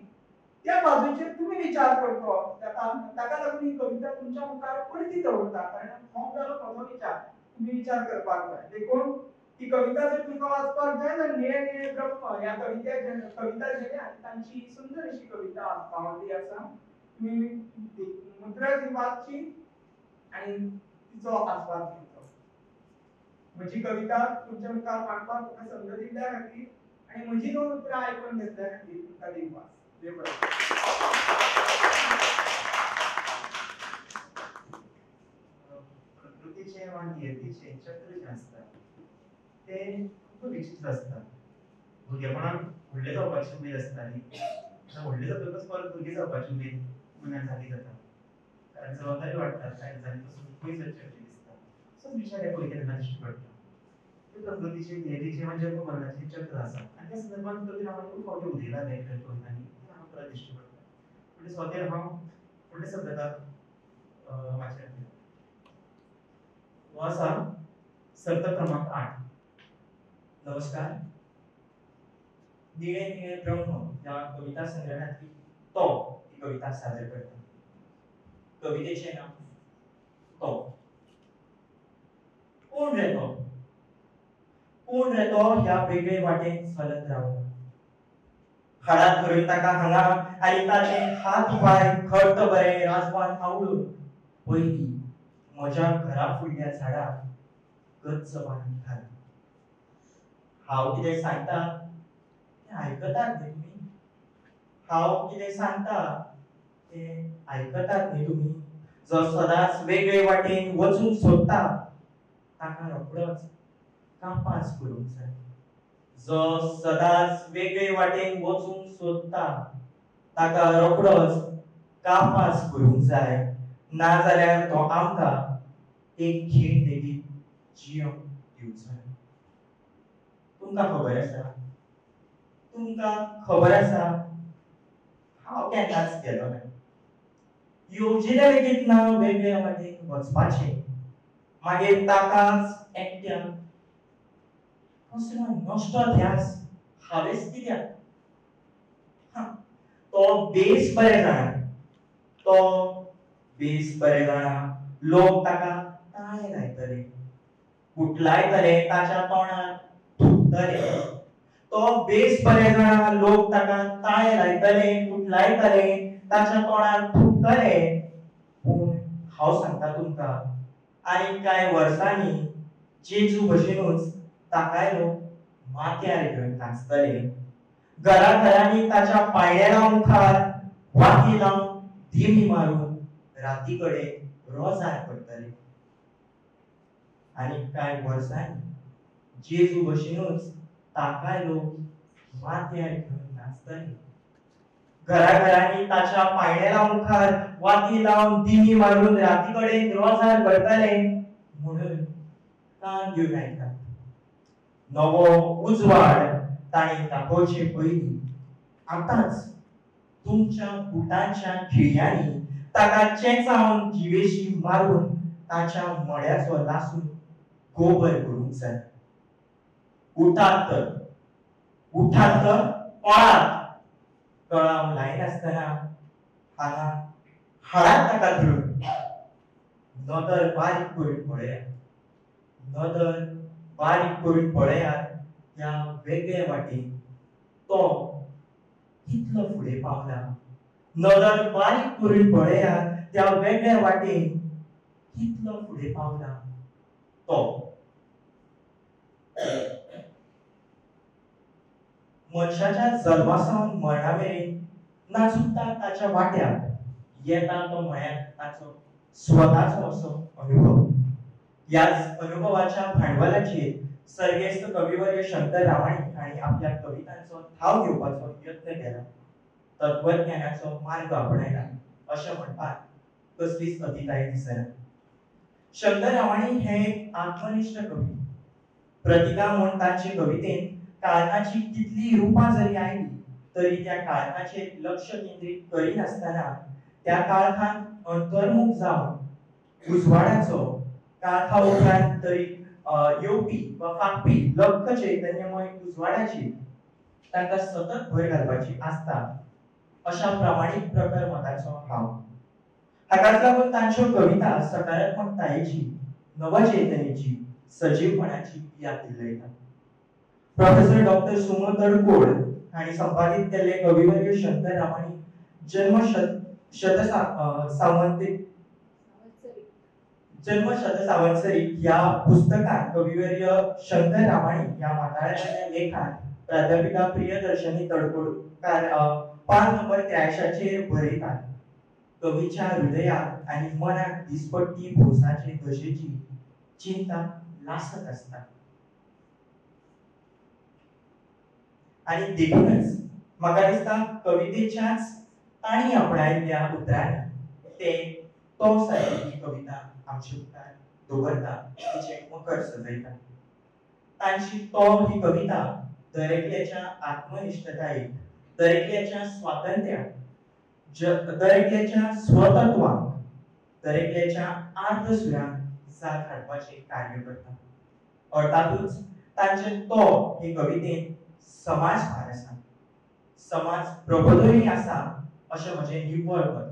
त्या बाजूचेर तुमी विचार करचो. ताका लागून ही कविता तुमच्या मुखार परती दवरता. कारण हो जालो म्हजो विचार. तुमी विचार करपाक जाय. देखून ही कविता जर तुमकां वाचपाक जाय जाल्यार निळे निळे ब्रह्म ह्या कविता जे आनी तांची सुंदर अशी कविता पावल्ली आसा. तुमी मुद्रा ती वाचची आनी तिचो आस्वाद घेवचो. म्हजी कविता तुमच्या मुखार मांडपाक म्हाका संद दिल्ल्या खातीर आनी म्हजी दोन उतरां आयकून घेतल्या खातीर तुमकां देववास. देव बरें. प्रकृतीचे वा नियतीचे चक्र जे आसता ते खूब विचित्र आसता. भुरगेपणान व्हडले जावपाची उमेद आसताली. व्हडले जातकच परत भुरगे जावपाची उमेद मनान जागी जाता. कारण जबाबदारी वाडटा. काय जाणी पासून पयस वचचें अशें दिसता. असोच विचार ह्या कवितेंत दिश्टी पडटा. प्रकृतीचे नियतीचे म्हणजे मनाचे चक्र आसा. आनी त्या संदर्भात कवी हांव खूब फावटी उलयला वेगवेगळ्या कवितांनी. हांव परत दिश्टी पडटा. म्हणजे स्वातेर हांव व्हडले शब्दांत वाचन केला. हो आसा सर्त क्रमांक 8. नमस्कार. निळे निळे ब्रह्म ह्या कविता संग्रहातली तो ही कविता सादर करता. कवितेचे नाव तो. कोण रे तो? कोण रे तो ह्या वेगळे वाटेन चलत रावता. हाडात धरून ताका हांगा आनी ताचे हात पाय घट्ट बरे राजवान आवडून पयली म्हज्या घरा फुडल्या झाडार गच्च बांधून घाल. हांव कितें सांगता तें आयकतात न्ही तुमी? हांव कितें सांगता तें आयकतात न्ही तुमी? जो सदांच वेगळे वाटेन वचूंक सोदता ताका रोखडोच कापास करूंक जाय. जो सदांच वेगळे वाटेन वचूंक सोदता ताका रोखडोच कापास करूंक जाय. नाजाल्यार तो आमकां एक खीण लेगीत जियोंक दिवचो ना. तुमकां खबर आसा? तुमकां खबर आसा? हांव केन्नाच गेलो ना. येवजिल्लें लेगीत ना वेगळ्या वाटेन वचपाचें. मागीर ताकाच एकट्याक कसलो नश्ट ध्यास हावेस कित्याक? तो बेस बरें जाणा. तो बेस बरें जाणा. लोक ताका ताळे लायतले, कुटलायतले, ताच्या तोंडार थुंकतले. तो बेस बरें जाणा. लोक ताका ताळे लायतले, कुटलायतले, ताच्या तोंडार थुंकतले. पूण हांव सांगता तुमकां, आनीक कांय वर्सांनी जेजू भशेनूच ताकाय लोक माथ्यार घेवन नाचतले. घराघरांनी ताच्या पायंड्या मुखार वाती लावन दिमी मारून राती कडेन रोजार करतले. आनी कांय वर्सांनी जेजू भशेनूच ताकाय लोक माथ्यार घेवन नाचतले. घराघरांनी ताच्या पायंड्या मुखार वाती लावन दिमी मारून राती कडेन रोजार करतले. म्हणून कान दिवन आयका. नवो उजवाड ताणी दाखोवचे पयलीं आतांच तुमच्या बुटांच्या खिळयांनी ताका चेंचावन जिवेशी मारून ताच्या मड्याचो लासून गोबर करूंक जाय. उठात तर, उठात तर, पळात. कळाव लायनासतना हांगा हाडात ताका धरून. नदर बारीक करून पळयात. नदर बारीक करून पळयात त्या वेगळे वाटेन तो कितलो फुडें पावला. नदर बारीक करून पळयात त्या वेगळ्या वाटेन कितलो फुडें पावला तो. मनशाच्या जल्मासावन मरणा मेरेन ना चुकता ताच्या वाट्याक येता तो म्हळ्यार ताचो स्वताचो असो अनुभव. ह्याच अनुभवाच्या भांडवलाचेर सर्गेस्त कविवर्य शंकर रामाणी हांणी आपल्या कवितांचो थाव घेवपाचो यत्न केला. तत्वज्ञानाचो मार्ग आपणायला अशें म्हणपाक कसलीच अतिताय दिसना. शंकर रामाणी हे एक आत्मनिश्ठ कवी. प्रतिका म्हूण तांचे कवितेन काळखाची कितली रुपां जरी आयली तरी त्या काळखाचेर लक्ष केंद्रीत करिनासतना त्या काळखांत अंतर्मुख जावन उजवाडाचो काळखा उपरांत तरी येवपी वा फाकपी लख्ख चैतन्यमय उजवाडाची तांकां सतत भर घालपाची आसता अशा प्रामाणीक प्रखर मताचो हांव. हाकाच लागून तांच्यो कविता सकारात्मकतायेची, नवचैतन्याची, सजीवपणाची बिया पिल्लयता. प्रोफेसर डॉक्टर सुमन तडकोड हांणी संपादीत केल्ले कविवर्य शंकर रामाणी जन्मशत सावंतसरीक ह्या पुस्तकात कविवर्य शंकर रामाणी ह्या माताळ्याच्या लेखात प्राध्यापिका प्रियदर्शनी तडकोडकार पान नंबर 83 बरयतात. कवीच्या हृदयात आणि मनात दिसपट्टी भोवसाचे दशेची चिंता लासत असता. आणि देखूनच म्हाका दिसता कवितेच्याच ताणी आपणायल्ल्या उतरांनी ते तो सारकी कविता आमचे मुखार दवरता, तिचे मकर सजयता. तांची तो ही कविता दरेकल्याच्या आत्मनिश्ठतायेक, दरेकल्याच्या स्वातंत्र्याक, दरेकल्याच्या स्वतत्वाक, दरेकल्याच्या आर्तसुराक जाग हाडपाचे कार्य करता. अर्थातूच तांचे तो ही कवितेन समाज भार आसा, समाज प्रबोधनूय आसा अशें म्हजें निव्वळ मत.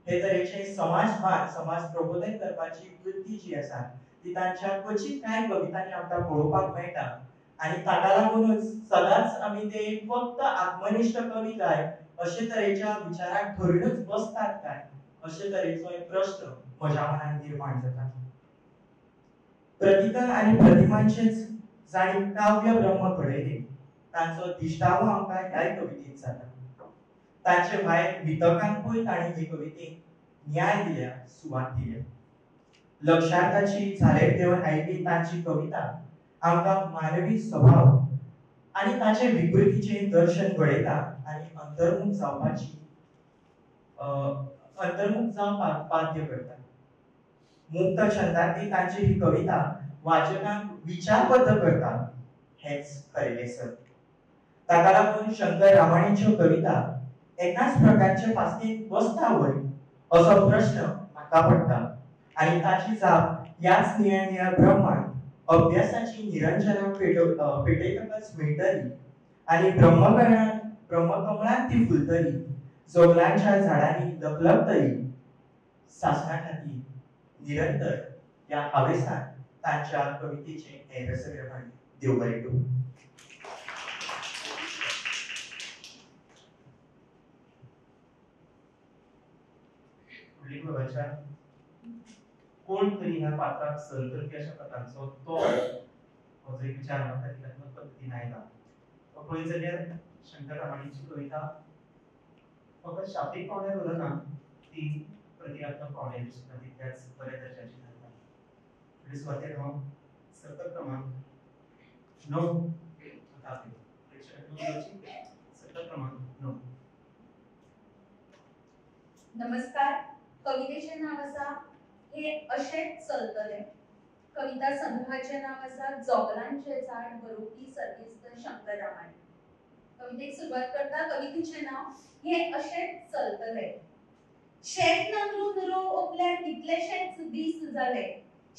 हे तरेचे समाज भार, समाज प्रबोधन करपाची वृत्ती जी आसा ती तांच्या क्वचित कांय कवितांनी आमकां पळोवपाक मेळटा. आनी ताका लागूनच सदांच आमी ते फक्त आत्मनिश्ठ कवी जाय अशे तरेच्या विचाराक धरूनच बसतात काय अशे तरेचो एक प्रश्न म्हज्या मनान निर्माण जाता. प्रतिका आणि प्रतिमांचेच जाणी काव्य ब्रह्म घडयले तांचो दिश्टावो आमकां ह्या कवितेत जाता। तांचे भायर वितकांकूय ताणी हे कवितेक न्याय दिल्या, सुवात दिल्या। लक्षार्थाची झालेर घेवन आयिल्ली तांची कविता आमकां मानवी स्वभाव आणि ताचे विकृतीचे दर्शन घडयता आणि अंतर्मुख जावपाक बाध्य करता। मुक्त छंदांतली तांची ही कविता वाचकांक विचारबद्ध करता हेच खरेलें सर। ताका लागून शंकर रामायणच्यो कविता एकाच प्रकारचे फासणेत बसता वय असो प्रश्न म्हाका पडटा आणि ताची जाप ह्याच निळ्या ब्रह्मांत अभ्यासाची निरंजना पेटयतकच मेळटली आणि ब्रह्मकमळांत ती फुलतली, जोगलांच्या झाडांनी लखलखतली। सासणा खातीर निरंतर या हावेसान तांच्या कवितेचे हे रसग्रहण देव बरें करूं। फुडली कविता कोण तरी ह्या पात्राक सर करपी अशा प्रकारचो तो हो जो एक विचार म्हाका तितून पद्दतीन आयला। पळयत जाल्यार शंकर रामायणची कविता फकत शाब्दीक पावण्यार उरना, ती प्रतिकात्मक पावण्यार सुद्दां तितल्याच बऱ्या दर्जाची जाता। फुडले सुवातेर हांव सतत क्रमांक 9 सतत क्रमांक 9। नमस्कार, कवितेचे नाव आसा हे अशेंच चलतले। कविता संग्रहाचे नाव आसा जोगलांचे झाड बरोवपी सर्गेस्त शंकर रामायण। कवितेक सुरवात करता। कवितेचे नाव हे अशेंच चलतले। शेत नांगरून रोव ओपल्यार कितलेशेच दीस जाले,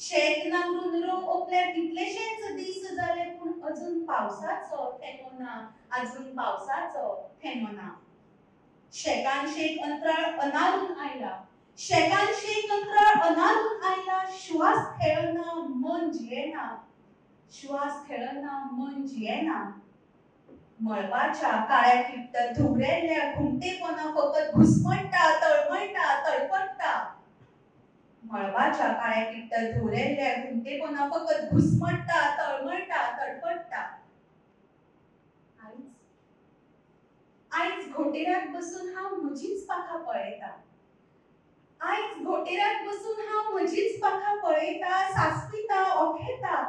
शेत नांगरून रोव ओपल्यार कितलेशेच दीस जाले, पूण अजून पावसाचो थेंबो ना, अजून पावसाचो थेंबो ना। शेकान शेक अंतराळ अनारून आयला, शेकान शेक अंतराळ अनारून आयला, श्वास खेळना मन जियेना, श्वास खेळना मन जियेना। मळबाच्या काळ्या किट्ट धुवरेल्या घुमटेपणा फकत घुसमटता, तळमळटा, तळपडटा। मळबाच्या काळ्या किट्ट धुवरेल्या घुमटेपणा फकत घुसमटता, तळमळटा, तळपडटा। आयज घोटेराक बसून हांव म्हजीच पाखां पळयता, आयज घोटेराक बसून हांव म्हजीच पाखां पळयता, सासपिता, ओखेता।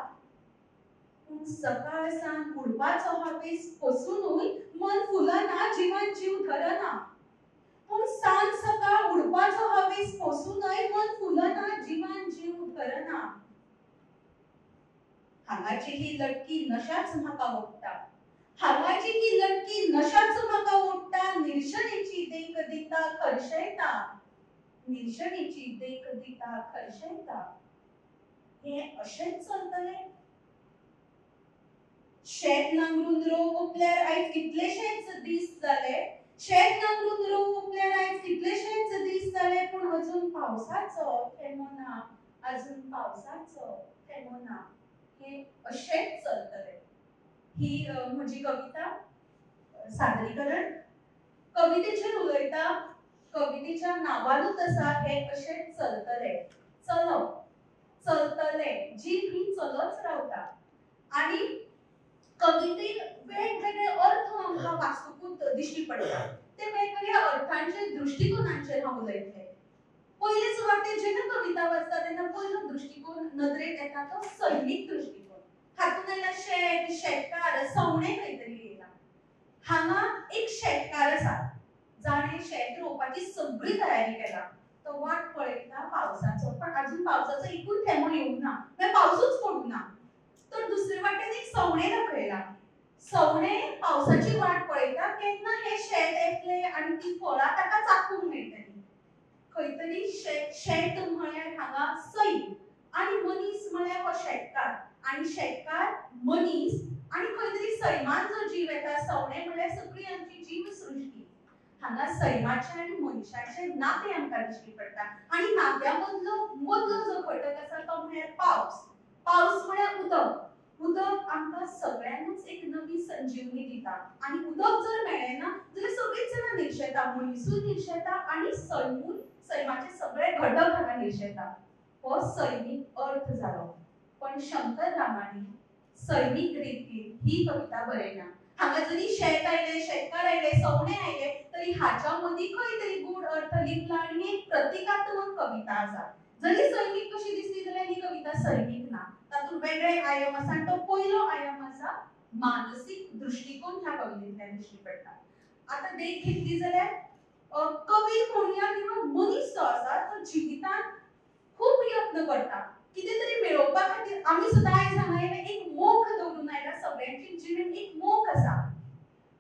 पूण सकाळ सान उडपाचो हावेस पसूनूय मन फुलना, जिवान जीव धरना। पूण सांज सकाळ उडपाचो हावेस पसूनय मन फुलना, जिवान जीव धरना। हांगाची ही लटकी नशाच म्हाका ओडटा, हांगाची ही लटकी नशाच म्हाका ओडटा। निर्शनेची देख दिता खरशेता, निर्शनेची देख दिता खरशेता। हे अशेंच चलतले। शेत नांगरून रोव ओपल्यार आयज कितलेशेच दीस जाले, शेत नांगरून रोव ओपल्यार आयज कितलेशेच दीस जाले, पूण अजून पावसाचो थेंबो ना, अजून पावसाचो थेंबो ना। हे अशेंच चलतले। ही म्हजी कविता सादरीकरण। कवितेचेर उलयता, कवितेच्या नांवानूच आसा हे अशेंच चलतले। चलप, चलतले, जीव ही चलच रावता। आणि कवितेक वेगवेगळे अर्थ आमकां वाचतकूच दिश्टी पडटा। ते वेगवेगळ्या अर्थांचे दृष्टिकोनांचेर हांव उलयतलें। पयले सुवातेर जेन्ना कविता वाचता तेन्ना पयलो दृष्टिकोन नदरेक येता तो सैमीक दृष्टिकोन। हातूंत आयला शेत, शेतकार, सवणे खंय तरी येयला। हांगा एक शेतकार आसा, जाणें शेत रोवपाची सगळी तयारी केला। तो वाट पळयता पावसाचो, पण अजून पावसाचो एकूय थेंबो येवंक ना, म्हणजे पावसूच पडूंक ना। तर दुसरे वाटेन एक सवणे दाखयला। सवणे पावसाची वाट पळयता केन्ना हे शेत येतले आणि ती फळां ताका चाखूंक मेळटली। खंय तरी शेत म्हळ्यार हांगा सै आणि मनीस म्हळ्यार हो शेतकार, आणि शेतकार मनीस आणि खंय तरी सैमान जो जीव येता, सवणे म्हळ्यार सगळी आमची जीवसृश्टी। हांगा सैमाचे आणि मनशाचे नाते आमकां दिश्टी पडटा। आणि नात्यामदलो जो घटक आसा तो म्हळ्यार पावस। पावस म्हळ्यार उदक। उदक आमकां सगळ्यांकूच एक नवी संजीवनी दिता। आणि उदक जर मेळ्ळें ना जाल्यार सगळींच जाणां निर्शेता, मनीसूय निर्शेता आणि सैमाचे सगळे घटक हांगा निर्शेता। हो सैमीक अर्थ जालो। पण पण शंकररामांनी सैमीक रितीन ही कविता बरयल्या. हांगा जरी शेत आयले, शेतकार आयले, सवणे आयले तरी हाच्या मदीं खंय तरी गूढ अर्थ लिपला आनी एक प्रतिकात्मक कविता आसा. जरी सैमीक कशी दिसली जाल्यार ही कविता सैमीक ना. तातूंत वेगळे आयाम आसा आनी तो पयलो आयाम आसा मानसीक दृश्टिकोन ह्या कवितेंतल्यान दिश्टी पडटा. आतां देख घेतली जाल्यार कवी म्हणया किंवा मनीस जो आसा तो जिवितांत खूब यत्न करता. कितें तरी मेळोवपा खातीर आमी सुद्दां आयज हांगा येयले एक मोख दवरून आयला. सगळ्यांची जिणेंत एक मोख आसा,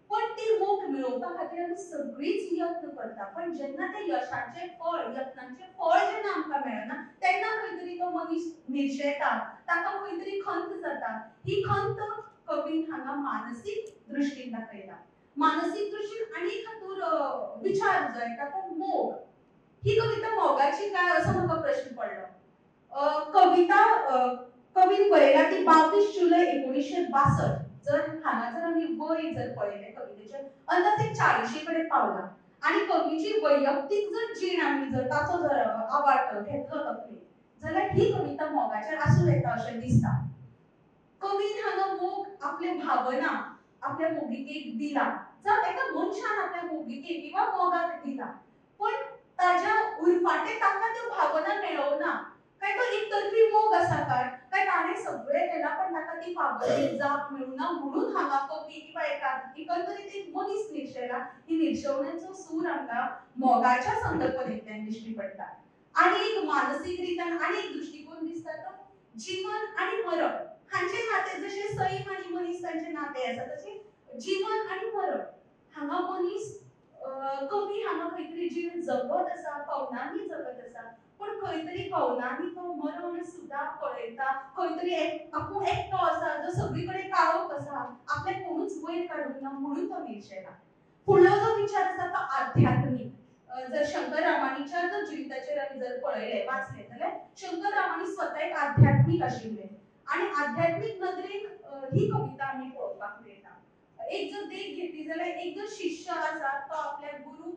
पण ती मोख मेळोवपा खातीर आमी सगळींच यत्न करता. पण जेन्ना ते यशाचें फळ, यत्नाचें फळ जेन्ना आमकां मेळना तेन्ना खंय तरी तो मनीस निर्शेता, ताका खंय तरी खंत जाता. ही खंत कवीन हांगा मानसीक दृश्टीन दाखयला. मानसीक दृश्टीन आनीक हातूंत विचार जो येता तो मोग. ही कविता मोगाची काय असो म्हाका प्रश्न पडलो. कविता कवीन बरयला ती 22 जुलय 1962. हांगा जर आमी वय जर पळयलें कवितेचें अंदाजे 40 कडेन पावला आनी कवीची वैयक्तीक जर जीण आमी जर ताचो जर आवाट घेतलो तकलेन जाल्यार ही कविता मोगाचेर आसूं येता अशें दिसता. कवीन हांगा मोग आपले भावना आपल्या मोगिकेक दिला, जावं एका मनशान आपल्या मोगिकेक किंवा मोगाक दिला, पण ताज्या उरफाटें ताका त्यो भावना मेळोवना. काय तो एकतर्फी मोग आसा काय ताणें सगळें केलां पण ताका ती भावनेची जाप मेळुना म्हणून हांगा कवी किंवा एकंदरीत एक मनीस निर्शेला. ही निर्शेवण्याचो सूर आमकां मोगाच्या संकल्पनेंतल्यान दिश्टी पडटा. आनी एक मानसीक रित्यान आनी एक दृश्टिकोन दिसता तो जीवन आनी मरण हांचें नातें. जशें सैम आनी मनीस तांचें नातें आसा तशें जीवन आनी मरण. हांगा मनीस कवी हांगा खंय तरी जीण जगत आसा, कवनांनी जगत आसा, पण खंय तरी कवनांनी तो मरण सुद्दां पळयता. खंय तरी आपूण एकटो आसा जो सगळी कडेन काळोख आसा, आपले कोणूच वयर काडूंक ना म्हणून तो निर्शेला. फुडलो जो विचार आसा तो आध्यात्मीक. जर शंकररामांच्या जर जिविताचेर आमी जर पळयलें वाचलें जाल्यार शंकररामांनी स्वता एक आध्यात्मीक आशिल्ले आनी आध्यात्मीक नदरेन ही कविता आमी पळोवपाक मेळटा. एक जर देख घेतली जाल्यार एक जर शिष्य आसा तो आपल्या गुरू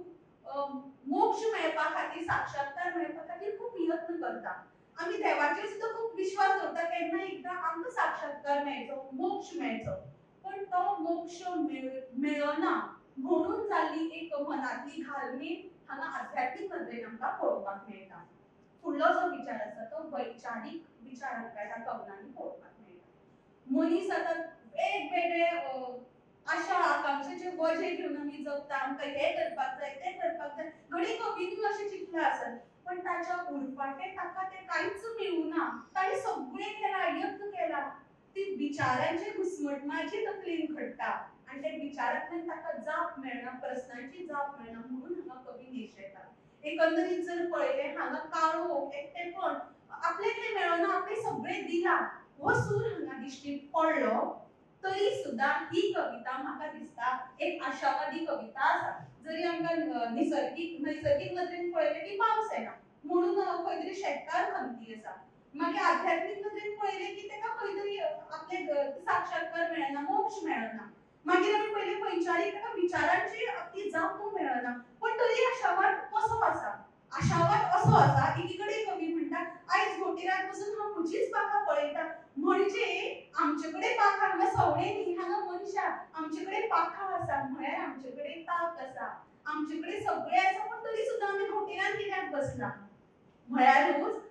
मोक्ष मेळपा खातीर, साक्षात्कार मेळपा खातीर खूब यत्न करता. आमी देवाचेर सुद्दां खूब विश्वास दवरता केन्ना एकदां आमकां साक्षात्कार मेळचो, मोक्ष मेळचो, पण तो मोक्ष मेळना म्हणून जाल्ली एक मनांतली घालमेल हांगा आध्यात्मीक नदरेन आमकां पळोवपाक मेळटा. फुडलो जो विचार आसा तो वैचारीक विचार आमकां ह्या कवनांनी पळोवपाक मेळटा. मनीस आतां वेगवेगळे आशा आकांक्षेचे वजे घेवन आमी जगता. आमकां हें करपाक जाय, तें करपाक जाय. घडये कवीनूय अशें चिंतलें आसत, पण ताच्या उरफाटें ताका तें कांयच मेळुना. ताणें सगळें केलां, यत्न केला, ती विचारांची घुसमटमाची तकलेन घडटा आनी त्या विचारांतल्यान ताका जाप मेळना, प्रस्नांची जाप मेळना म्हणून हांगा कवी निर्शेता. एकंदरीत जर पळयलें हांगा काळोख, एकटेपण, आपलें कितें मेळना, आपलें सगळें दिलां हो सूर हांगा दिश्टी पडलो तरी सुद्दां ही कविता म्हाका दिसता एक आशावादी कविता आसा. जरी आमकां नैसर्गीक नदरेन पळयलें की पावस येना म्हणून खंय तरी शेतकार खंती आसा. मागीर आध्यात्मीक नदरेन पळयलें की ताका खंय तरी आपले साक्षात्कार मेळना, मोक्ष मेळना. मागीर आमी पळयलें वैचारीक ताका विचारांची ती जाप मेळना, पण तरी आशावाद कसो आसा. आशावाद असो आसा, एकीकडे कवी म्हणटा आयज घोटेरात बसून हांव म्हजीच पाखां पळयता, म्हणजे आमचे कडेन पाखां हांगा सवणे न्ही, हांगा मनशां, आमचे कडेन पाखां आसा म्हळ्यार आमचे कडेन ताक आसा, आमचे कडेन सगळें आसा, पण तरी सुद्दां आमी घोटेरात कित्याक बसला. म्हळ्यारूच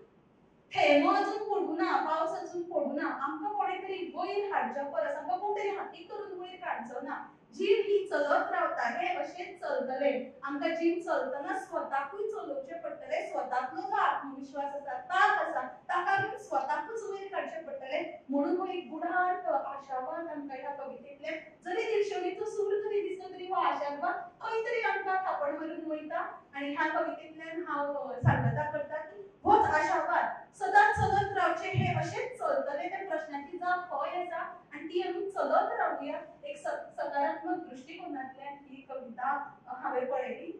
थेंब अजून पडूना, पावस अजून पडूना, आमकां कोणें तरी वयर हाडच्या परस आमकां कोण तरी हातीक करून वयर काडचो ना. जीण ही चलत रावता, हे अशेंच चलतलें. आमकां जीण चलतना स्वताकूय चलोवचें पडटलें, स्वताचो जो आत्मविश्वास आसा, ताक आसा, ताका घेवन स्वताकूच वयर काडचें पडटलें. म्हणून हो एक गुढार्थ आशावाद आमकां ह्या कवितेंतल्यान जरी निर्शेवणेचो सूर जरी दिसलो तरी हो आशावाद खंय तरी आमकां थापण मारून वयता. आनी ह्या कवितेंतल्यान हांव सांगता करता की होच आशावाद सदांच चलत रावचें, हे अशेंच चलतलें, त्या प्रश्नाची जाप हय आसा आनी ती आमी चलत रावुया. एक सकारात्मक दृश्टिकोनांतल्यान ही कविता हांवें पळयली.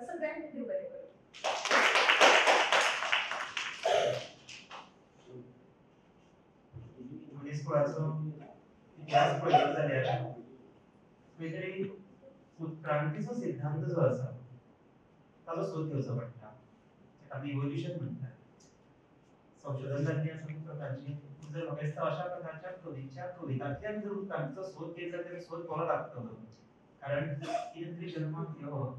सगळ्यांक देव बरें करूं. मनीसकुळाचो इतिहास पळयलो जाल्यार खंय तरी उत्क्रांतीचो सिद्धांत जो आसा ताचो सोद घेवचो पडटा. ताका आमी इवोल्युशन म्हणटात. संशोधनांनी अशा प्रकारची जर म्हाका दिसता अशा प्रकारच्या कवितांतल्यान जर उदकांचो सोद घेत जाल्यार तेजो सोद बरो लागतलो. कारण कितें तरी जल्माक येवप,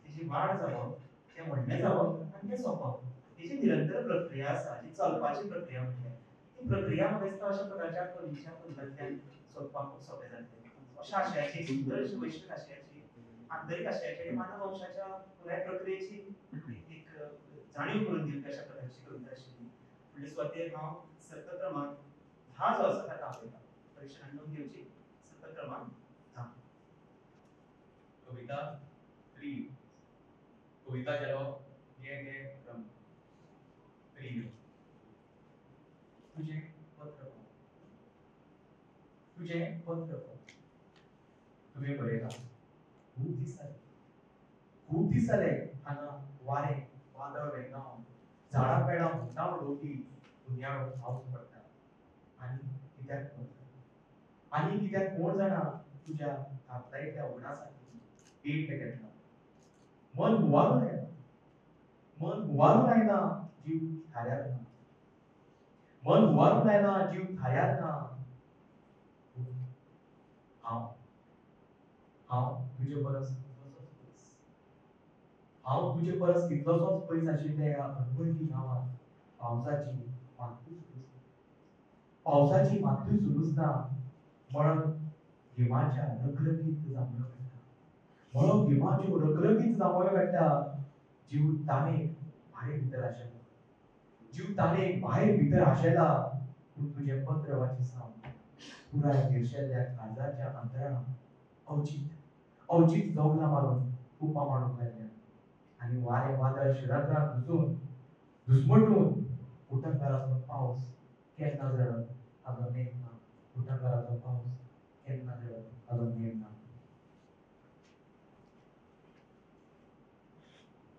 तेजी वाड जावप, तें व्हडलें जावप आनी तें सोंपप, तेजी निरंतर प्रक्रिया आसा, जी चलपाची प्रक्रिया म्हणटा. ती प्रक्रिया म्हाका दिसता अशा प्रकारच्या कविच्या पद्दतीन सोदपाक खूब सोंपें जातलें. अशा आशयाची सुंदर अशी वैश्वीक आशयाची, आंतरीक आशयाची आनी मानव वंशाच्या पुराय प्रक्रियेची एक जाणीव करून दिवपी अशा प्रकारची कविता आशिल्ली. फुडले सुवातेर हांव सर्त क्रमांक 10 जो आसा ताका आपयता. परीक्षणांत नोंद घेवची. सर्त क्रमांक 10. कविता 3. कविता केलो गे गे क्रम 3. तुझे पत्र पाव. तुझे पत्र पाव. तुवें बरयला खूब दीस जाले हांगा वारें वादळ वेंगाव झाडां पेडां हुंटाव उडोवपी दुनियाळो पावस पडटा. आनी कित्याक कोण जाणा तुज्या थापतायतल्या उगडासारकी पेट घेतला. मन हुवारून आयना जीव थाऱ्यार ना. मन हुवारून आयना जीव थाऱ्यार ना. हांव तुजे परस कितलोसोच पयस आशिल्ले ह्या अनवळखी गांवांत पावसाची मात्तूय सुरूच ना. म्हणून गिमाच्या रखरखीत जांभळो काडटा. म्हणून गिमाच्यो रखरखीत जांभळो काडटा. जीव ताणेक भायर भितर आशेला. पूण तुजें पत्र वाचिसां पुराय निर्शेल्ल्या काळजाच्या अंतराळांत अवचित जगला मारून तुपां मारूंक लागल्या. आनी वारें वादळ शिरांतरांत घुसमटून उटंगाराचो पावस केन्ना झडत हाचो नेम ना. उटंगाराचो पावस केन्ना झडत हाचो नेम ना.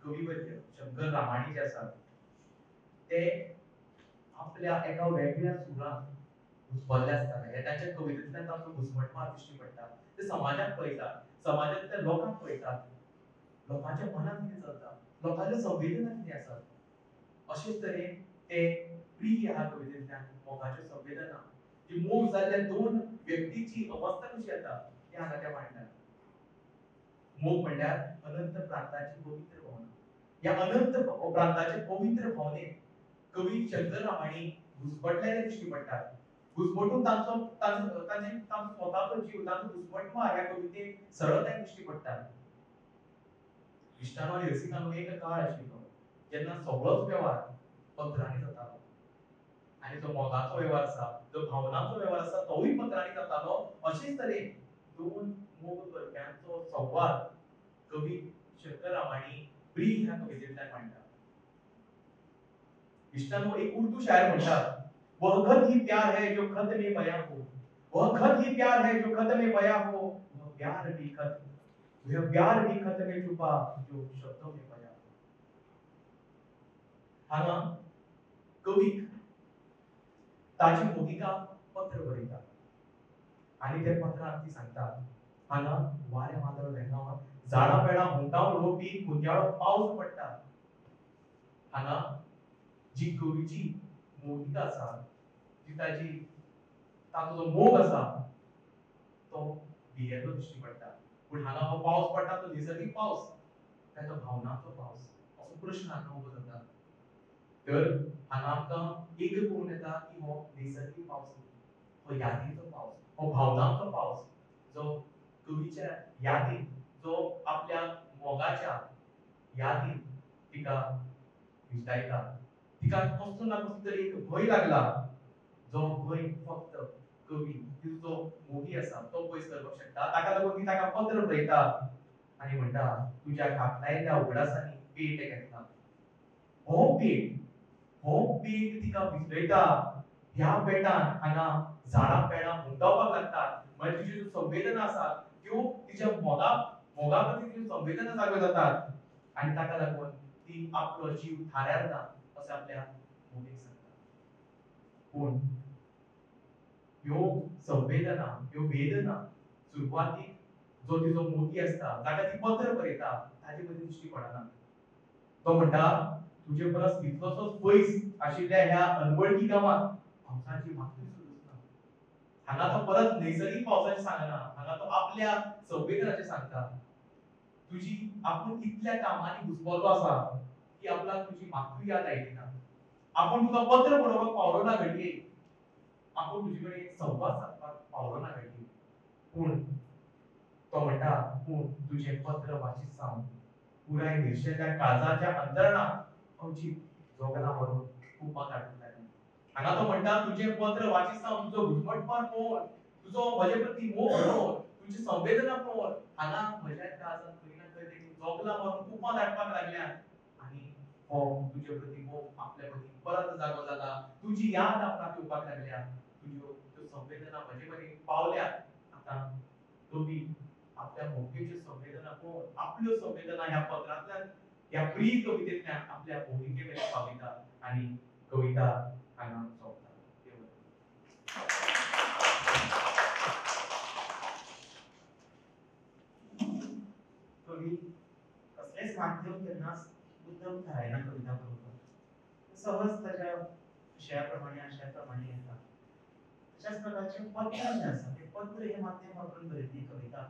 कविवर्य शंकर रामाणी जे आसात ते आपल्या एका वेगळ्या सुरांत घुसपल्ले आसताले. हे तांच्या कवितेंतल्यान तांचो घुसमटमार दिश्टी पडटा. ते समाजाक पळयतात, समाजांतल्या लोकांक पळयतात, लोकांच्या मनांत कितें चलता, लोकांच्यो संवेदना कितें आसात. अशेच तरेन ते प्रिय ह्या कवितेंतल्यान मोगाच्यो संवेदना, जी मोग जाल्ल्या दोन व्यक्तीची अवस्था कशी जाता ते हांगा ते मांडटात. मोग म्हणल्यार अनंत प्रांताची पवित्र भावना. ह्या अनंत प्रांताचे पवित्र भावनेक कवी शंकर रामाणी घुसमटलेले दिश्टी पडटात. घुसमटून तांचो स्वताचो जीव, तांचो घुसमटमार ह्या कवितेक सरळताय दिश्टी पडटा. इश्टानो आनी रसिकानो, एक काळ आशिल्लो जेन्ना सगळोच वेव्हार पत्रांनी जातालो. आनी जो मोगाचो वेव्हार आसा, जो भावनांचो वेव्हार आसा, तोवूय पत्रांनी जातालो. अशेच तरेन दोन मोग करप्यांचो संवाद कवी शंकर रामाणी प्रिय ह्या कवितेंतल्यान मांडटा. इश्टानो, एक उर्दू शायर म्हणटा, वह खत ही प्यार है जो खत में बयां हो. वह खत ही प्यार है जो खत में बयां हो. वह प्यार भी खत में छुपा जो शब्दों में बयां हो. हांगा कवी ताची मोगिका पत्र बरयता आनी त्या पत्रांत ती सांगता, हांगा वारें वादळ वेंगावत झाडां पेडां हुंटावन उडोवपी मुंद्याळो पावस पडटा. हांगा जी कवीची मोगिका आसा, जी ताचो जो मोग आसा तो भियेल्लो दिश्टी पडटा. पूण हांगा हो पावस पडटा तो निसर्गीक पावस काय तो भावनांचो पावस, असो प्रश्न हांगा उबो जाता. तर हांगा आमकां एक कळून येता की हो निसर्गीक पावस न्ही, हो यादीचो पावस, हो भावनांचो पावस, जो कवीच्या यादीन, जो आपल्या मोगाच्या यादीन तिका विटायता. तिका कसलो ना कसलो तरी एक भंय लागला, जो भंय फक्त कवी तिचो जो मोगी आसा तो पयस करपाक शकता. ताका लागून ती ताका पत्र बरयता आनी म्हणटा, तुज्या खापलायल्ल्या उगडासांनी पेट घेतला. हो पेट तिका विसरयता. ह्या पेटान हांगा झाडां पेडां हुंटावपाक लागतात. म्हणजे तिच्यो ज्यो संवेदना आसात त्यो तिच्या मोगा प्रती तिच्यो संवेदना जाग्यो जातात. आनी ताका लागून ती आपलो जीव थाऱ्यार ना अशें आपल्या मोगीक सांगता. पूण ह्यो संवेदना, ह्यो वेदना सुरवातीक जो तिचो मोगी आसता, जाका ती पत्र बरयता, ताचे मदीं दिश्टी पडना. तो म्हणटा, तुझे परस कितलोसोच पयस आशिल्ल्या ह्या अनवळखी गांवांत पावसाची मागणी सुरूच ना. हांगा तो परत नैसर्गिक पावसाचें सांगना, हांगा तो आपल्या संवेदनाचें सांगता. तुजी आपूण कितल्या कामांनी घुस्पल्लो आसा की आपल्याक तुजी मागणी याद आयली ना. आपूण तुका पत्र बरोवपाक पावलो ना घडये, आपूण तुजे कडेन संवाद सादपाक पावलो ना घडये. पूण तो म्हणटा, पूण तुजें पत्र वाचीत सावन पुराय निर्शेल्या काळजाच्या अंतरणात खंयची जोगलां व्हरून कुपांत हाडून लायली. हांगा तो म्हणटा, तुजें पत्र वाचीत सावन तुजो घुस्मटपण पळोवन, तुजो म्हजे प्रती मोग पळोवन, तुजी संवेदना पळोवन हांगा म्हज्या काळजांत खंय ना खंय तरी जोगलां व्हरून कुपांत हाडपाक लागल्यात. आनी हो तुजे प्रती मोग आपल्या प्रती परत जागो जाला. तुजी याद आपणाक येवपाक लागल्या. त्यो संवेदना म्हजे कडेन पावल्यात. आतां कवी आपल्या मोगेच्यो संवेदना पळोवन आपल्यो संवेदना ह्या पत्रांतल्यान, ह्या प्रिय कवितेंतल्यान आपल्या भोविके मेरेन पावयता आनी कविता हांगा सोंपता. कवी कसलेच माध्यम केन्नाच मुद्दम थारायना कविता बरोवपाक. सहज ताच्या विशयाप्रमाणे आशयाप्रमाणे येता. तशाच प्रकारचे पत्र जे आसा ते पत्र हे माध्यम वापरून बरयल्ली कविता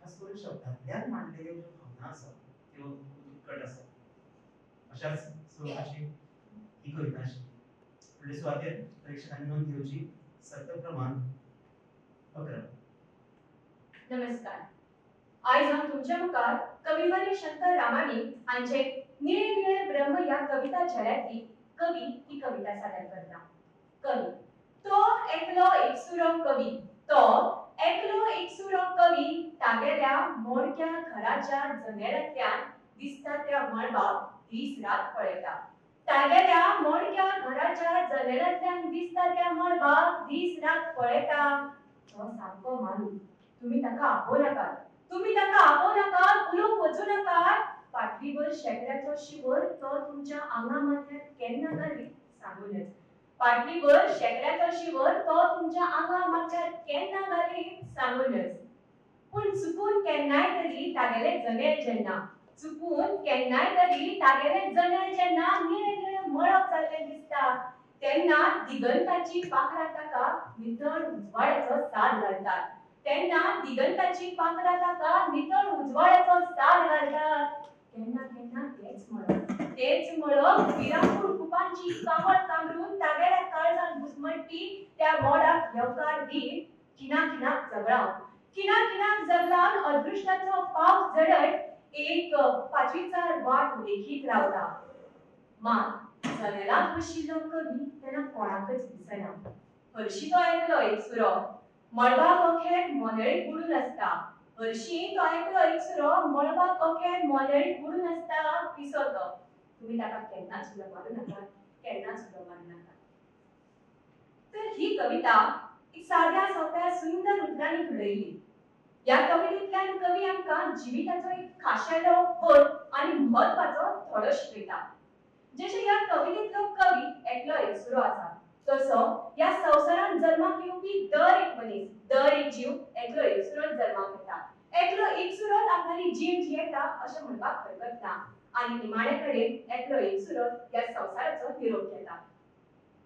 खास करून शब्दांतल्यान मांडलेल्यो ज्यो भावना आसा त्यो उत्कट आसा. अशाच स्वरुपाची ही कविता आशिल्ली. फुडले सुवातेर प्रेक्षकांनी नोंद घेवची. सर्त क्रमांक 11. नमस्कार. आयज हांव तुमच्या मुखार कविवर्य शंकर रामाणी हांचे निळे निळे ब्रह्म ह्या कविता छळ्यातली कवी ही कविता सादर करता. कवी तो एकलो एकसुरो कवी, तो एकलो एकसुरो कवी तागेल्या मोडक्या घराच्या जनेलांतल्यान दिसता त्या मळबाक दीस रात पळयता. तागेल्या मोडक्या घराच्या जनेलांतल्यान दिसता त्या मळबाक दीस रात पळयता. तो सामको मानू, तुम्ही ताका आपोवनाकात, तुम्ही ताका आपोवनाकात, उलोवंक वचूं नाकात. पाटलीभर शेकड्याचो शिवर तो तुमच्या आंगा माथ्यार केन्ना घालीत सांगूनच. पाटलीभर शेकड्याचो शिवर तो तुमच्या आंगा माथ्यार केन्ना घालीत सांगूनच. पूण चुकून केन्नाय तरी तागेले जनेल जेन्ना, चुकून केन्नाय तरी तागेले जनेल जेन्ना निळे निळे मळब जाल्ले दिसता, तेन्ना दिगंताची पाखरां ताका नितळ उजवाड्याचो साद घालतात. तेन्ना दिगंताची पाखरां ताका नितळ उजवाड्याचो साद घालतात. केन्ना केन्ना तेच मळब विरांकुळ कुपांची कांबळ कामरून तागेल्या काळजांत घुस्मटपी त्या मोडाक येवकार दीत किनाक जगळाव, किनाक जगलावन अदृश्टाचो पावस झडत एक पाचवीचार वाट लेखीत रावता. मात जनेलांत बशिल्लो कवी तेन्ना कोणाकच दिसना. हरशी तो एकलो एकसुरो मळबाक ओखेर मोनेळीत बुडून आसता. हरशी तो एकलो एकसुरो मळबाक ओखेर मोनेळीत बुडून आसता पिसो तो. तुम्ही ताका केन्नाच उलो मारूं नाकात, केन्नाच उलो मारूं नाकात. तर ही कविता एक साध्या सोप्या सुंदर उतरांनी घडयली. ह्या कवितेंतल्यान कवी आमकां जिविताचो एक खाशेलो अर्थ आनी म्हत्वाचो धडो शिकयता. जशे ह्या कवितेंतलो कवी एकलो एकसुरो आसा, तसो ह्या संवसारांत जल्माक येवपी दर एक मनीस, दर एक जीव एकलो एकसुरो जल्माक येता. एकलो एकसुरोच आपणाली जीण जियेता अशें म्हणपाक हरकत ना. आनी निमाणे कडेन एकलो एकसुरो ह्या संवसाराचो निरोप घेता.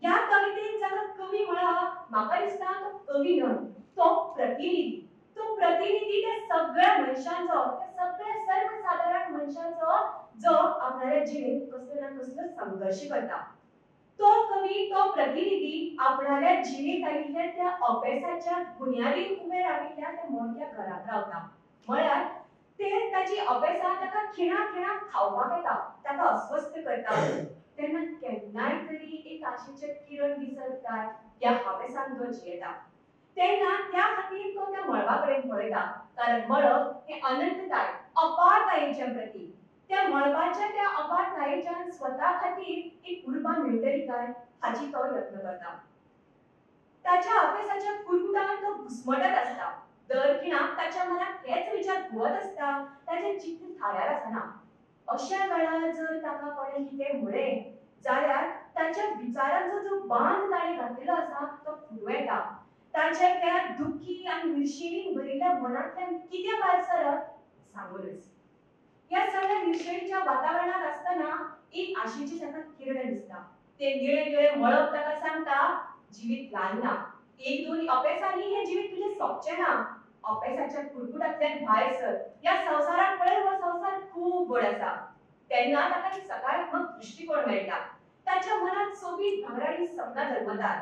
ह्या कवितेंत जाका कवी म्हळा म्हाका दिसता तो कवी न्हय, तो प्रतिनिधी. तो प्रतिनिधी त्या सगळ्या मनशांचो, त्या सगळ्या सर्वसाधारण मनशांचो जो आपणाल्या जिणेंत कसलो ना कसलो संघर्श करता. तो कवी, तो प्रतिनिधी आपणाल्या जिणेंत आयिल्ल्या त्या अभ्यासाच्या बुन्यादीर उबे राविल्ल्या त्या मोडक्या घरांत रावता. म्हळ्यार ते ताची अभ्यासा ताका खिणा खावपाक येता, ताका अस्वस्थ करता. तेन्ना केन्नाय तरी एक आशेचे किरण दिसत काय ह्या अभ्यासान तो जियेता. तेन्ना त्या खातीर तो त्या मळबा कडेन पळयता. कारण मळब हे अनंतताय, अपारतायेचें प्रतीक. त्या मळबाच्या त्या अपारतायेच्यान स्वता खातीर एक उर्बा मेळटली काय हाची तो यत्न करता. ताच्या अभ्यासाच्या कुंटान तो घुस्मटत आसता. दर खिणाक ताच्या मनात हेच विचार घुंवत आसता, ताचें चित्त थाऱ्यार आसना. अशा वेळार जर ताका कोणें कितें म्हळें जाल्यार ताच्या विचारांचो जो बांद ताणें घातिल्लो आसा तो फुटवेता. ताच्या त्या दुख्खी आनी निर्शेणीन भरिल्ल्या मनांतल्यान कितें भायर सरत सांगूनच. ह्या सगळ्या निर्शेणीच्या वातावरणात आसतना एक आशेची ताका किरण दिसता ते निळे निळे मळब ताका सांगता जिवीत ल्हान ना एक दोन अपेसांनी हे जिवीत तुझे सोंपचे ना अपेसाच्या कुरकुटांतल्यान भायर सर या संवसाराक पळय हो संवसार खूब व्हड आसा तेन्ना ताका एक सकारात्मक दृष्टिकोन मेळटा ताच्या मनात सोबीत भांगराळी सपनां जल्मतात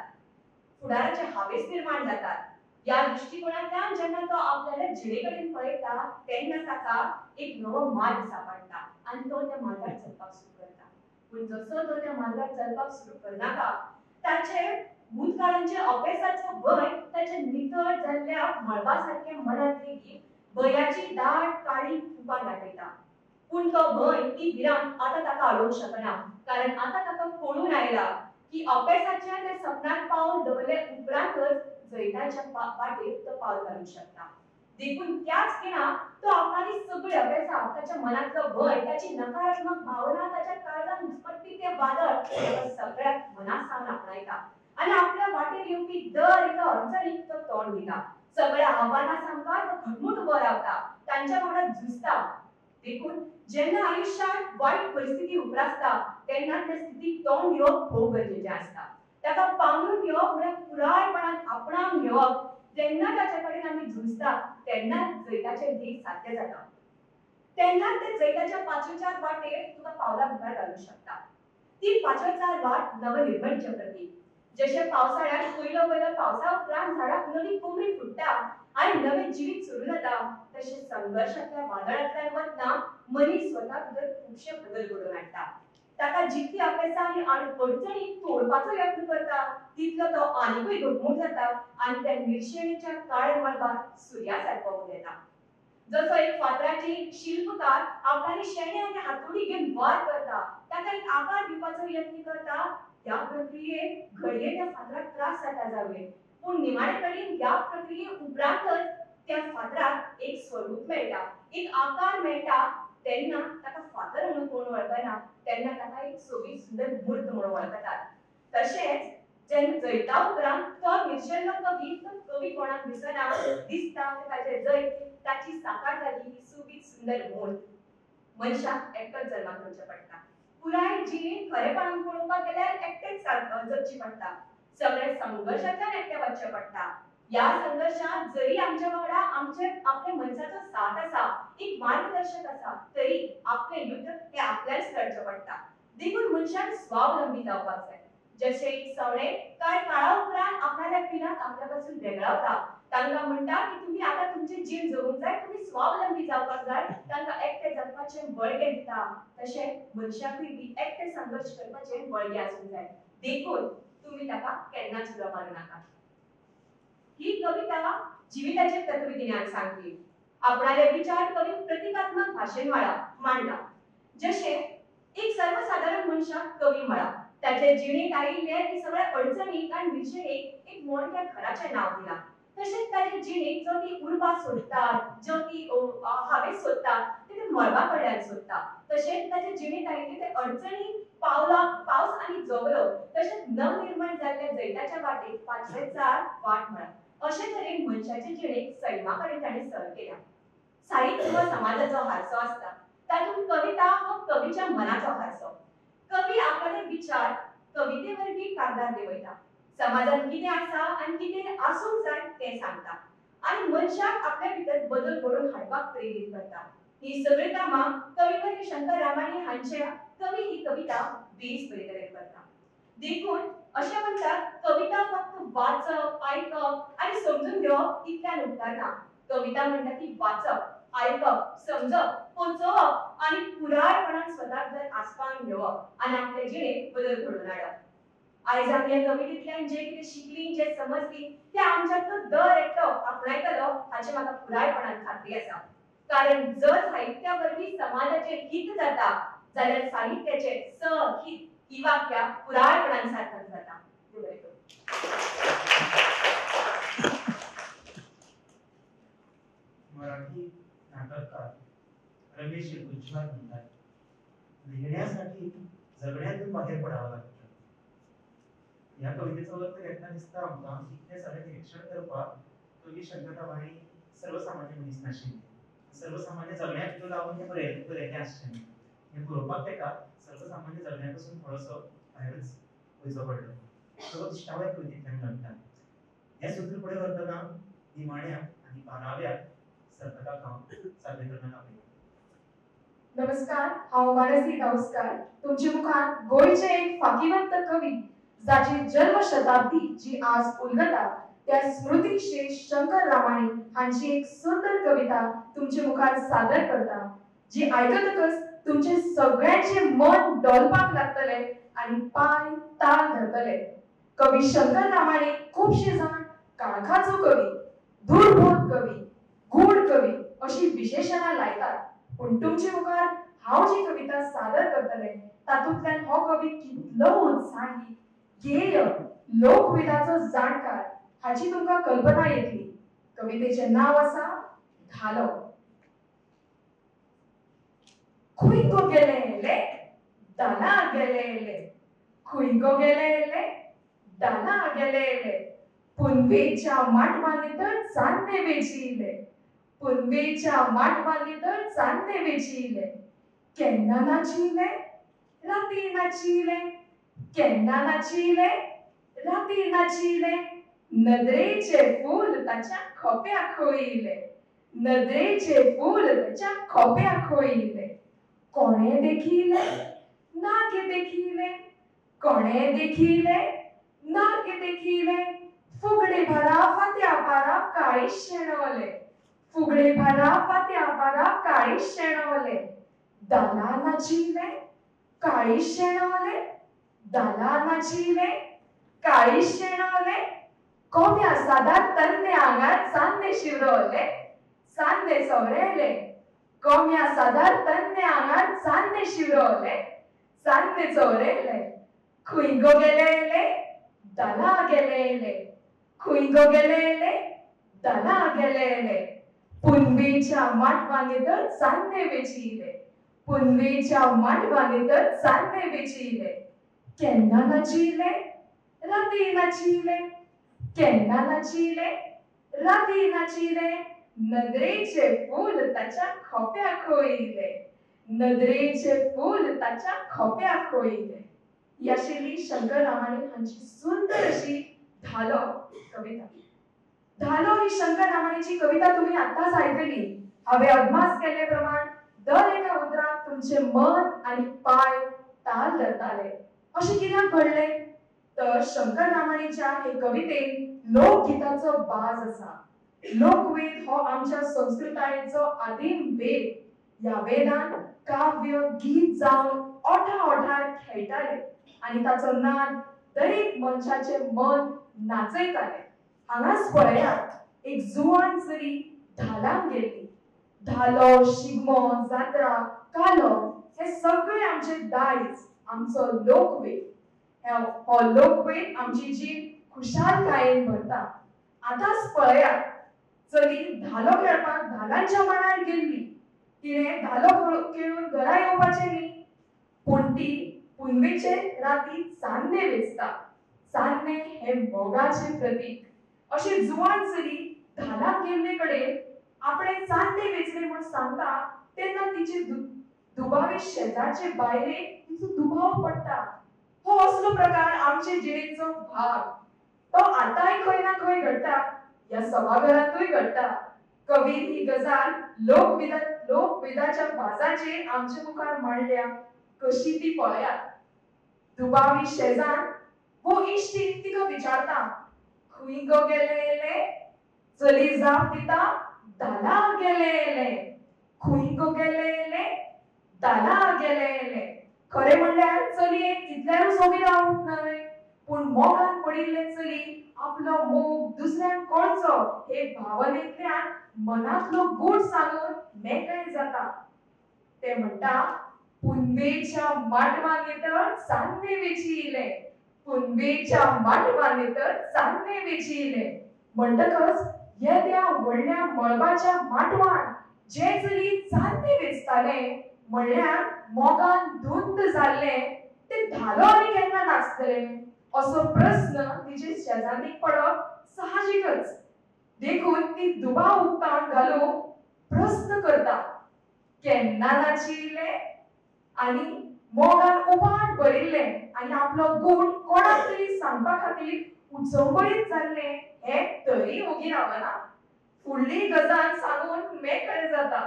फुडाराचे हावेस निर्माण जातात या दृष्टिकोनांतल्यान जेन्ना तो आपल्याला जिणेकडेन पळयता तेन्ना ताका एक नवो मार्ग सापडटा आनी तो त्या मार्गार चलपाक सुरू करता पूण जसो तो त्या मार्गार चलपाक सुरू करनाका ताचे भूतकाळांचे अपेसाचो भंय ताचे नितळ जाल्ल्या मळबा सारक्या मनांत लेगीत भयाची दाट काळी तुपां दाटयता पूण तो भंय ती भिरांत आतां ताका आडोवंक शकना कारण आतां ताका कळून आयला की अपेसाच्या त्या सपनार पावल दवरले उपरांतच जैताच्या वाटेर तो पावल घालूंक शकता देखून त्याच खिणा तो आपणाली सगळी अपेसा ताच्या मनांतलो भंय ताची नकारात्मक भावना ताच्या काळजांत घुसपट्टी ते वादळ ताका सगळ्यात मनासावन आपणायता आनी आपल्या वाटेर येवपी दर एका अडचणीक तो तोंड दिता सगळ्या आव्हानां सामका तो घटमूट उबो रावता तांच्या वांगडा झुजता देखून जेन्ना आयुश्यांत वायट परिस्थिती उप्रासता तेन्ना त्या स्थितीक तोंड दिवप खूब गरजेचें आसता ताका पांगरून घेवप म्हळ्यार पुरायपणान आपणावन घेवप जेन्ना ताचे कडेन आमी झुजता तेन्ना जैताचें ध्येय साध्य जाता तेन्ना ते जैताच्या पांचवेचार वाटेर तुका पावलां मुखार घालूंक शकता ती पांचवेचार वाट नवनिर्मणीचें प्रतीक जशें पावसाळ्यात पयलो पावसा उपरांत झाडाक नवी कोमरी फुटता आनी नवें जिवीत सुरू जाता तशें संघर्शांतल्या वादळांतल्यान वतना मनीस स्वता भितर खुबशे बदल घडोवन हाडटा ताका जितली अपेसा आनी अडचणी तोडपाचो यत्न करता तितलो तो आनीकूय घटमूट जाता आनी त्या निर्शेणीच्या काळ्या मळबार सुर्या सारको उब येता जसो एक फातराची शिल्पकार आपणाली शेणे आनी हातोडी घेवन वार करता ताका एक आकार दिवपाचो यत्न करता त्या प्रक्रियेत घडये त्या फातराक त्रास जाता जावं पूण निमाणे कडेन ह्या प्रक्रिये उपरांतच त्या फातराक एक स्वरूप मेळटा एक आकार मेळटा तेन्ना ताका फातर म्हणून कोण वळखना तेन्ना ताका एक सोबीत सुंदर मूर्त म्हणून वळखतात तशेंच जेन्ना जैता उपरांत तो निर्शेल्लो कवी कोणाक दिसना दिसता ताचे जैत ताची साकार जाली ही सोबीत सुंदर मूर्त मनशाक एकटोच जल्माक येवचें पडटा पुराय जिणेंत खरेपणान पळोवपाक गेल्यार एकटेच जगची पडटा सगळे संघर्शांतल्यान एकटे वचचें पडटा या संघर्शांत जरी आमच्या वांगडा आपल्या मनशाचो साथ आसा एक मार्गदर्शक आसा तरी आपले युद्ध हे आपल्याच लढचें पडटा देखून मनशाक स्वावलंबी जावपाक जाय जशें एक सवणे कांय काळा उपरांत आपणाल्या पिलांक आपल्या पासून वेगळावता तांकां म्हणटा की तुमी आतां तुमचें जीण जगूंक जाय तुमी स्वावलंबी जावपाक जाय तांकां एकटे जगपाचें बळगें दिता तशें मनशाकूय बी एकटे संघर्श करपाचें बळगें आसूंक जाय देखून तुमी ताका केन्नाच उलो मारूं नाका ही कविता जिविताचे तत्वगिन्यान सांगली आपणाले विचार कवी प्रतिकात्मक भाशेन मांडला जशें एक सर्वसाधारण मनशाक कवी म्हळा ताचे जिणेंत आयिल्ले ती सगळ्या अडचणीक आनी निर्शेणीक एक मोडक्या घराचें नांव दिलां तशेंच ताचे जिणेंत जो ती उर्बा सोदता जो ती हावेस सोदता ते मळबा कडल्यान सोदता तशेंच ताचे जिणेंत आयिल्ले ते अडचणी पावस आनी जगलो तशेंच नवनिर्माण जाल्ल्या जैताच्या वाटेक पांचवेचार वाट म्हळा अशे तरेन मनशाचे जिणेक सैमा कडेन ताणें सर केल्या साहित्य हो समाजाचो हारसो आसता तातूंत कविता हो कवीच्या मनाचो हारसो कवी आपले विचार कविते वरवीं कागदार देंवयता समाजांत कितें आसा आनी कितें आसूंक जाय तें सांगता आनी मनशाक आपल्या भितर बदल घडोवन हाडपाक प्रेरीत करता ही सगळीं कामां कविवर्य शंकर रामाणी हांच्या कवी ही कविता बेस बरे तरेन करता देखून अशें म्हणटात कविता फक्त वाचप आयकप आनी समजून घेवप इतल्यान उपकारना कविता म्हणटा ती वाचप आयकप समजप पोचोवप आनी पुरायपणान स्वताक जर आस्पावन घेवप आनी आपले जिणेंत बदल घडोवन हाडप आयज आमी ह्या कवितेंतल्यान जें कितें शिकलीं जें समजलीं तें आमच्यांतलो दर एकटो आपणायतलो हाची म्हाका पुरायपणान खात्री आसा कारण जर साहित्या वरवीं समाजाचें हित जाता जाल्यार साहित्याचें सहित ही वाक्या पुरायपणान सार्थक जाता मराठी नाटककार रमेश उज्ज्वल म्हणतात लिहिण्यासाठी जगण्यातून बाहेर पडावं लागतं या कवितेचा अर्थ घेतना दिसता आमकां इतलें सारें निरीक्षण करपाक कवी शंकररावाणी सर्वसामान्य मनीस नाशिल्ले सर्वसामान्य जगण्याक लावून तें बरयलें आसचें हे बरोवपाक ताका सर्वसामान्य जगण्यापासून थोडोसो भायरच वयचो पडलो. तो दिश्टावय कवितेंतल्यान घडटा. हे सूत्र फुडें व्हरतना निमाण्याक आनी 12व्याक सर्तकाक हांव सादर करपाक आपयता. नमस्कार, हांव मानसी गावस्कार. तुमचे मुखार गोंयचे एक फाकीवंत कवी जाची जन्म शताब्दी जी आज उलगता त्या स्मृती श्री शंकर रामाणी हांची एक सुंदर कविता तुमचे मुखार सादर करता, जी आयकतकच तुमचे सगळ्यांचे मन डोलपाक लागतले आणि पाय ताळ धरतले. कवी शंकर रामाणी खुबशे जाण काळखाचो कवी, दूरबोध कवी, गूढ कवी अशी विशेषणां लायतात. पण तुमचे मुखार हांव जी कविता सादर करतले तातूंतल्यान हो कवी कितलो उत्साही, गेय, लोकवेदाचो जाणकार हाची तुमकां कल्पना येतली. कवितेचे नाव आसा धालो. खुंय गो गेलेले दाना गेलेले, खुंय गो गेलेले दाना गेलेले, पुनवेच्या माटवांनी तर चांदणे वेचिले, पुनवेच्या माटवांनी तर चांदणे वेचिले, केन्ना नाचिले राती नाचिले, केन्ना नाचिले राती नाचिले, नदरेचे फूल ताच्या खोप्याक खोइले, नदरेचे फूल ताच्या खोप्याक खोइले, कोणे देखिले नागे देखिले, कोणे देखिले नागे देखिले, फुगडे भरा फात्या पारा काळी शेणवले, फुगडे भरा फात्या पारा काळी शेणवले, दाला नाचिले काळी शेणवले, दाला नाचिले काळी शेणवले, कोम्या सादार तन्ने आंगार चांदणे शिवरवले, चांदणे सवरेले, कोम्या सादार तन्ने आंगार चांदणे शिवरवले, चांदणे चवरेले, खुंय गो गेलेले दाला गेलेले, खुंय गो गेलेले दाला गेलेले, पुनवेच्या माटवांनी तर चांदणे वेचिले, पुनवेच्या माटवांनी तर चांदणे वेचिले, केन्ना नाचिले राती नाचिले, केन्ना नाचिले राती नाचिले, नदरेचे फूल ताच्या खोप्याक खोइले, नदरेचे फूल ताच्या खोप्याक खोइले. ही आशिल्ली शंकर रामाणी हांची सुंदर अशी धालो कविता. धालो ही शंकर रामाणीची कविता तुम्ही आत्ताच ऐकली. हांवें अदमास केल्ले प्रमाण दर एका उतराक तुमचे मन आणि पाय ताल धरताले. अशें कित्याक घडले तर शंकर रामाणीच्या हे कवितेन लोकगीताचो बाज आसा. लोकवेद हो आमच्या संस्कृतायेचो आदीम वेद. ह्या वेदान काव्य गीत जावन ओठार खेळटाले आणि ताचो नाद दरेक मनशाचे मन नाचयताले. हांगाच पळयात एक जुवान चली धालांक गेली. धालो, शिगमो, जात्रा, कालो हे सगळे आमचे दायज, आमचो लोकवेद. हो लोकवेद आमची जीण खुशालकायेन भरता. आतांच पळयात चली धालो खेळपाक धालांच्या मांडार गेल्ली. तिणें धालो खेळून घरा येवपाचें न्ही, पूण ती पुनवेचे राती चांदणे वेचता. चांदणे हे मोगाचे प्रतीक. अशी जुवान चली धालांक गेल्ले कडेन आपणे चांदणे वेचले म्हूण सांगता तेन्ना तिचे दुबावे शेजारचे बायलेक तिचो दुबाव पडटा. हो असलो प्रकार आमचे जिणेचो भाग. तो आतांय खंय ना खंय घडटा. ह्या सभाघरांतूय घडटा. कवीन ही गजाल लोकवेदाच्या बाजाचेर आमचे मुखार मांडल्या. कशी ती पळयात. दुबावी शेजार वो इश्टीक तिका विचारता, खुंय गो गेलेले, चली जाप दिता, दाला गेलेले, खुंय गो गेलेले, दाला गेलेले. खरे म्हणल्यार चलयेक कितल्यारूच उबी रावूंक न्हय, पूण मोगान पडिल्ले चली आपलो मोग दुसऱ्यांक कळचो हे भावनेंतल्यान मनांतलो गूढ सांगून मेकळे जाता. ते म्हणटा, पुनवेच्या माटवांनी तर चांदणे वेचिले, पुनवेच्या माटवांनी तर चांदणे वेचिले. म्हणटकच येद्या व्हडल्या मळबाच्या माटवान जे चली चांदणे वेचताले म्हणल्यार मोगान धुंद जाल्ले ते धालो आनी केन्ना नाचतले असो प्रश्न तिचे शेजारणीक पडप साहजिकच. देखून ती दुबाव उक्तावण घालूंक प्रश्न करता, केन्ना नाचिले आणि मोगान उपाट भरिल्ले आणि आपलो गूण कोणाक तरी सांगपा खातीर उचंबळीत जाल्ले हे तरी ओगी रावना. फुडली गजाल सांगून मेकळे जाता.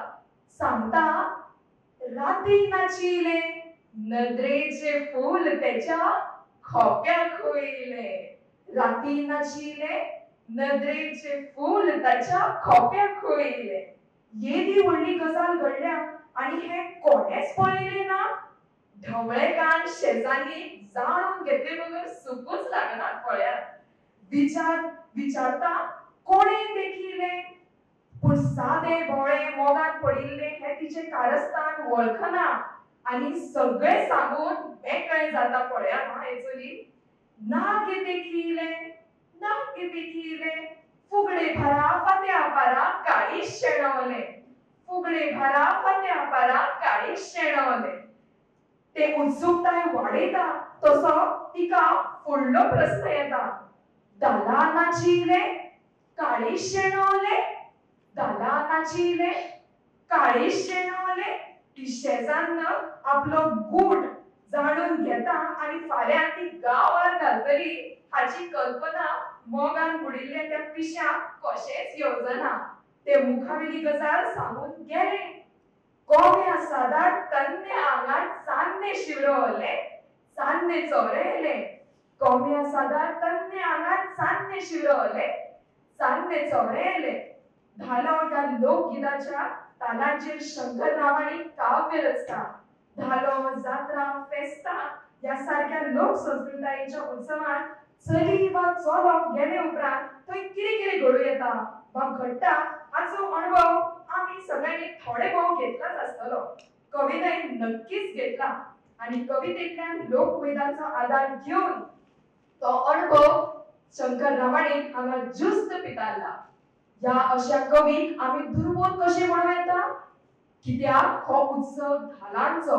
सांगता राती नाचिले नदरेचे फूल त्याच्या खोप्याक होईले. राती नाचिले नदरेचे फूल त्याच्या खोप्याक होईले. येदी व्हडली गजाल घडल्या आणि हे कोणेच पळयले ना. ढवळे कान शेजारी जाणून घेतले बगर सुकूच लागनात पळयात. विचारता कोणे देखिले पूण सादे भोळे मोगान पडिल्ले हे तिचे कारस्थान वळखना आणि सगळे सांगून मेकळे जाता पळया मायेचली. ना के देखिले ना के देखिले फुगडे भरा फात्या पारा काळी शेणवले. फुगडे भरा फात्या पारा काळी शेणवले. ते उत्सुकताय वाडयता तसो तिका फुडलो प्रश्न येता. दाला नाचिले काळी शेणवले. दाला नाचिले काळी शेणवले. ती शेजान्न आपलो गूढ जाणून घेता आणि फाल्यां ती गांवार घालतली हाची कल्पना मोगान बुडिल्ल्या त्या पिश्याक कशेंच येवजना. ते मुखावेली गजाल सांगून गेले. कोम्या सादार तन्ने आंगात चान्ने शिवरवले. चान्ने चोरेले. कोम्या सादार तन्ने आंगात चान्ने शिवरवले. चान्ने चोरेले. धालो ह्या लोकगीताच्या तालांचेर शंकर नावानी काव्य रचता. धालो जात्रा फेस्ता या सारख्या लोक संस्कृतायेच्या उत्सवात चली वा चलो गेले उपरांत थंय कितें कितें घडूं येता वा घडटा हाचो अनुभव आमी सगळ्यांनी थोडे भोव घेतलाच आसतलो. कविताय नक्कीच घेतला आणि कवितेंतल्यान लोकवेदाचो आधार घेवन तो अनुभव शंकर रामाणीन हांगा ज्युस्त पितारला. ह्या अशा कवीक आमी दुर्बोध कशें म्हणूं येता कित्याक हो उत्सव धालांचो.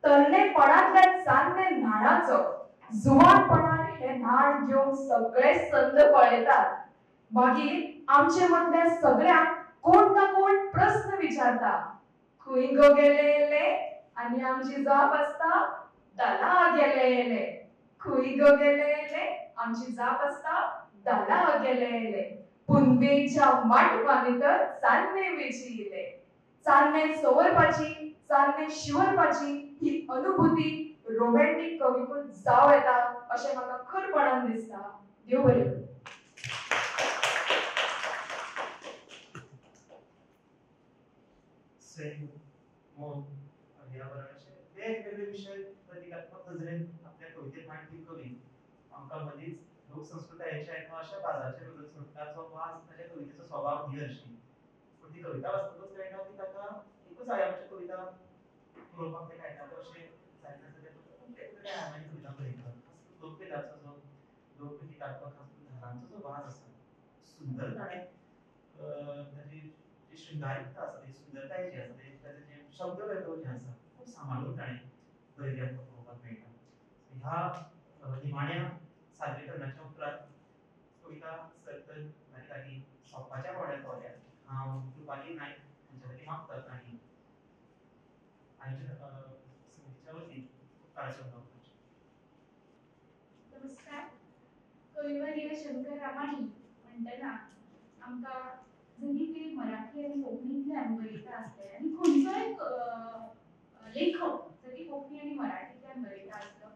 तरणेपणांतल्या चान्ने न्हाणाचो. जुवानपणान हे न्हाण घेवन सगळे संद पळयतात. मागीर आमचे मदल्या सगळ्यांक कोण ना कोण प्रश्न विचारता. खंय गो गेलेले आनी आमची जाप आसता दाला गेलेले. खंय गो गेलेले आमची जाप आसता दाला गेलेले. पुनवेच्या माटवा भितर चान्ने विचिले. चान्ने सवरपाची चान्ने शिवरपाची ही अनुभूती रोमॅन्टिक कविकून जाव येता अशें म्हाका खरपणान दिसता. देव बरें करूं. सैम मोग पर्यावरण अशे वेगवेगळे विषय प्रतिकात्मक नजरेन आपल्या कवितेत मांडपी कवी आमकां मदींच लोकसंस्कृतायेच्या एका अशा बाजाचे बद्दल सोडटाचो वास ताच्या कवितेचो स्वभाव ही हरशी. पूण ती कविता वाचतकच कळटा की ताका एकूच आयामाची कविता बरोवपाक ते कळटा अशें जायना जाल्यार खूब वेगवेगळ्या आयामांनी कविता बरयतात. लोकवेदाचो जो लोकप्रतिकात्मक धालांचो जो वास आसा सुंदर ताणें ताची जी शृंगारीकता आसा ती सुंदरताय जी आसा ताचें जें शब्द वैभव जें आसा खूब सांबाळून ताणें बरयलें आमकां पळोवपाक मेळटा. ह्या निमाण्या सादरीकरणाच्या उपरांत कविता सर्तन तारी सोंपपाच्या पावण्यार पावल्या. हांव कृपाली नायक हांचे खातीर मागता तांणी आयोजन समितीच्या वतीन उपकाराचो उलोवप करचें. नमस्कार. कविवर्य शंकर रामाणी म्हणटना आमकां जरी ते मराठी आनी कोंकणींतल्यान बरयता आसले आनी खंयचोय लेखक जरी कोंकणी आनी मराठींतल्यान बरयता आसलो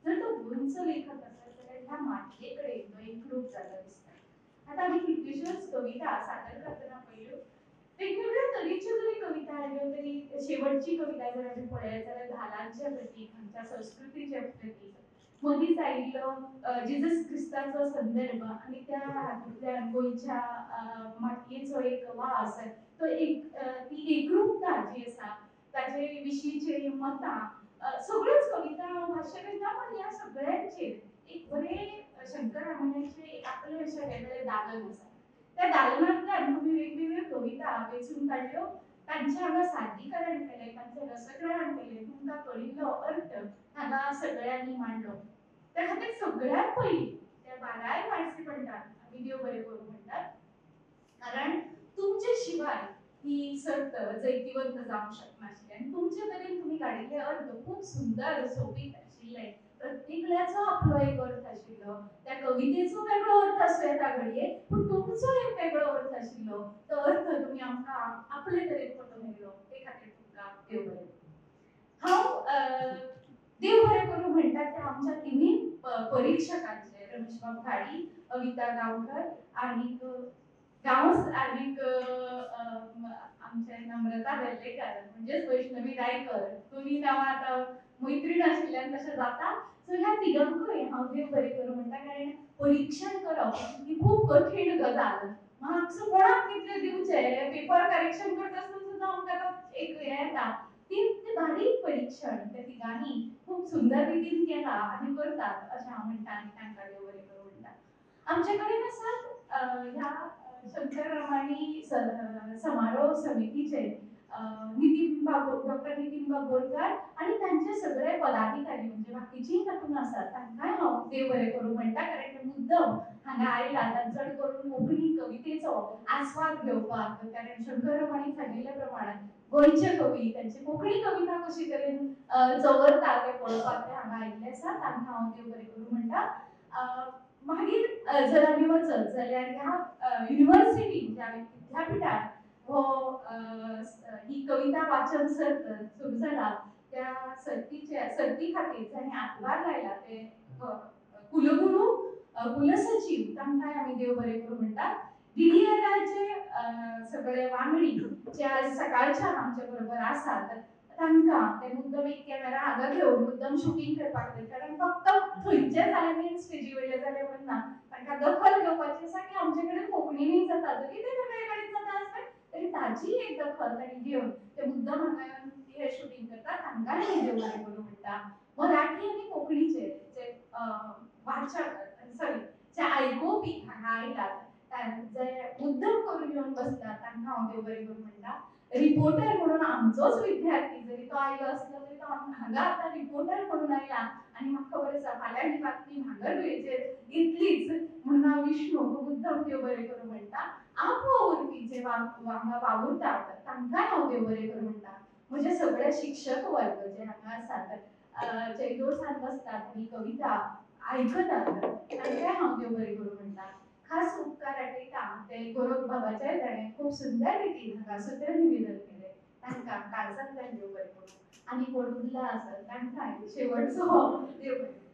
जर तो गोंयचो लेखक आसत जाल्यार ह्या मातये कडेन तो एकरूप जाल्लो दिसता. आतां आमी कितल्योश्योच कविता सादर करतना पळयल्यो वेगवेगळ्या तरेच्यो जरी कविता आयल्यो तरी शेवटची कविता जर आमी पळयत जाल्यार धालांचें प्रतीक आमच्या संस्कृतीचें प्रतीक मदींच आयिल्लो जिजस क्रिस्ताचो संदर्भ आनी त्या हातूंतल्यान गोंयच्या मातयेचो एक वास तो एक ती एकरूपता जी आसा ताचे विशींची मतां सगळ्योच कविता हांव भाश्य करता पूण ह्या सगळ्यांचेर एक बरें शंकर रामायणाचें एक आपलें अशें वेगळें दालन आसा. त्या दालनांतल्यान तुमी वेगवेगळ्यो कविता वेंचून काडल्यो तांचें हांगा सादरीकरण केलें तांचें रसग्रहण केलें तुमकां कळिल्लो अर्थ हांगा सगळ्यांनी मांडलो. त्या खातीर सगळ्यांत पयलीं त्या बाराय माणसी म्हणटात आमी देव बरें करूं म्हणटात कारण तुमचे शिवाय ही सर्त जैतिवंत जावंक शकनाशिल्ली आनी तुमचे तरेन तुमी काडिल्ले अर्थ खूब सुंदर सोबीत आशिल्ले प्रत्येकल्याचो आपलो एक अर्थ आशिल्लो त्या कवितेचो वेगळो अर्थ आसूं येता घडये पूण तुमचो एक वेगळो अर्थ आशिल्लो तो अर्थ तुमी आमकां आपले तरेन पटोवन दिलो ते खातीर तुमकां देव बरें करूं हांव देव बरें करूं म्हणटा ते आमच्या तिनूय परीक्षकांचे रमेश बाब घाडी अविता गांवकर आनीक आनीक आमचे नम्रता वेल्लेकर म्हणजेच वैष्णवी रायकर दोनी नांवां आतां मैत्रीण आशिल्ल्यान तशें जाता सो ह्या तिगांकूय हांव देव बरें करूं म्हणटा कारण परीक्षण करप ही खूब कठीण गजाल मार्क्स कोणाक कितले दिवचे पेपर करेक्शन करता आसतना सुद्दां आमकां एक हें येता ते बारीक परीक्षण त्या तिगांनी खूब सुंदर रितीन केला आनी करतात अशें हांव म्हणटा आनी तांकां देव बरें करूं म्हणटा आमचे कडेन आसात ह्या शंकर रामाणी समारोह समितीचे डॉक्टर नितीन बाबोरकर आनी तांचे सगळे पदाधिकारी म्हणजे बाकीचीं तातूंत आसात तांकांय हांव देव बरें करूं म्हणटा कारण ते मुद्दम हांगा आयलात चड करून कोंकणी कवितेचो आस्वाद घेवपाक कारण शंकर रामाणी सांगिल्ले प्रमाणे गोंयचे कवी तांची कोंकणी कविता कशी तरेन चवरता ते पळोवपाक ते हांगा आयिल्ले आसात तांकां हांव देव बरें करूं म्हणटा मागीर जर आमी वचत जाल्यार ह्या युनिवर्सिटी ज्या विद्यापिठांत हो ही कविता वाचन सर्त सुरू जाला त्या सर्ती खातीर जाणी हातभार लायला ते कुलगुरू कुलसचिव तांकांय आमी देव बरें करूं म्हणटा DDLRचे सगळे वांगडी जे आज सकाळच्यान आमचे बरोबर आसात तांकां ते मुद्दम एक कॅमेरा हांगा घेवन मुद्दम शूटिंग करपाक खातीर कारण फक्त थंयचे जाले मेन स्टेजी वयले जाले म्हणना तांकां दखल घेवपाची आसा की आमचे कडेन कोंकणीनूय जाता जरी ते वेगळे कडेन जाता आसता तरी ताजी एक दखल तांणी घेवन ते मुद्दम हांगा येवन हे शूटिंग करता तांकांय आमी देव बरें करूं म्हणटा मराठी आनी कोंकणीचे जे वाचक जे आयकोवपी हांगा आयलात जे मुद्दम करून येवन बसतात तांकां हांव देव बरें करूं म्हणटा रिपोर्टर म्हणून आमचोच विद्यार्थी जरी तो आयलो असलो तरी तो हांगा आतां रिपोर्टर म्हणून आयला आनी म्हाका खबर आसा फाल्यां ही बातमी भांगरभूंयचेर येतलीच म्हणून हांव विष्णू मुद्दम देव बरें करूं म्हणटा आपो उरपी जे हांगा वावुरतात तांकांय हांव देव बरें करूं म्हणटा म्हजे सगळे शिक्षक वर्ग जे हांगा आसात जे दोळसान बसतात आनी कविता आयकतात तांकांय हांव देव बरें करूं म्हणटा खास उपकार आठयता ते गोरख बाबाचे ताणें खूब सुंदर रितीन हांगा सूत्र निवेदन केलें तांकां काळजांतल्यान देव बरें करूं आनी कोण उरला आसत तांकांय शेवटचो देव बरें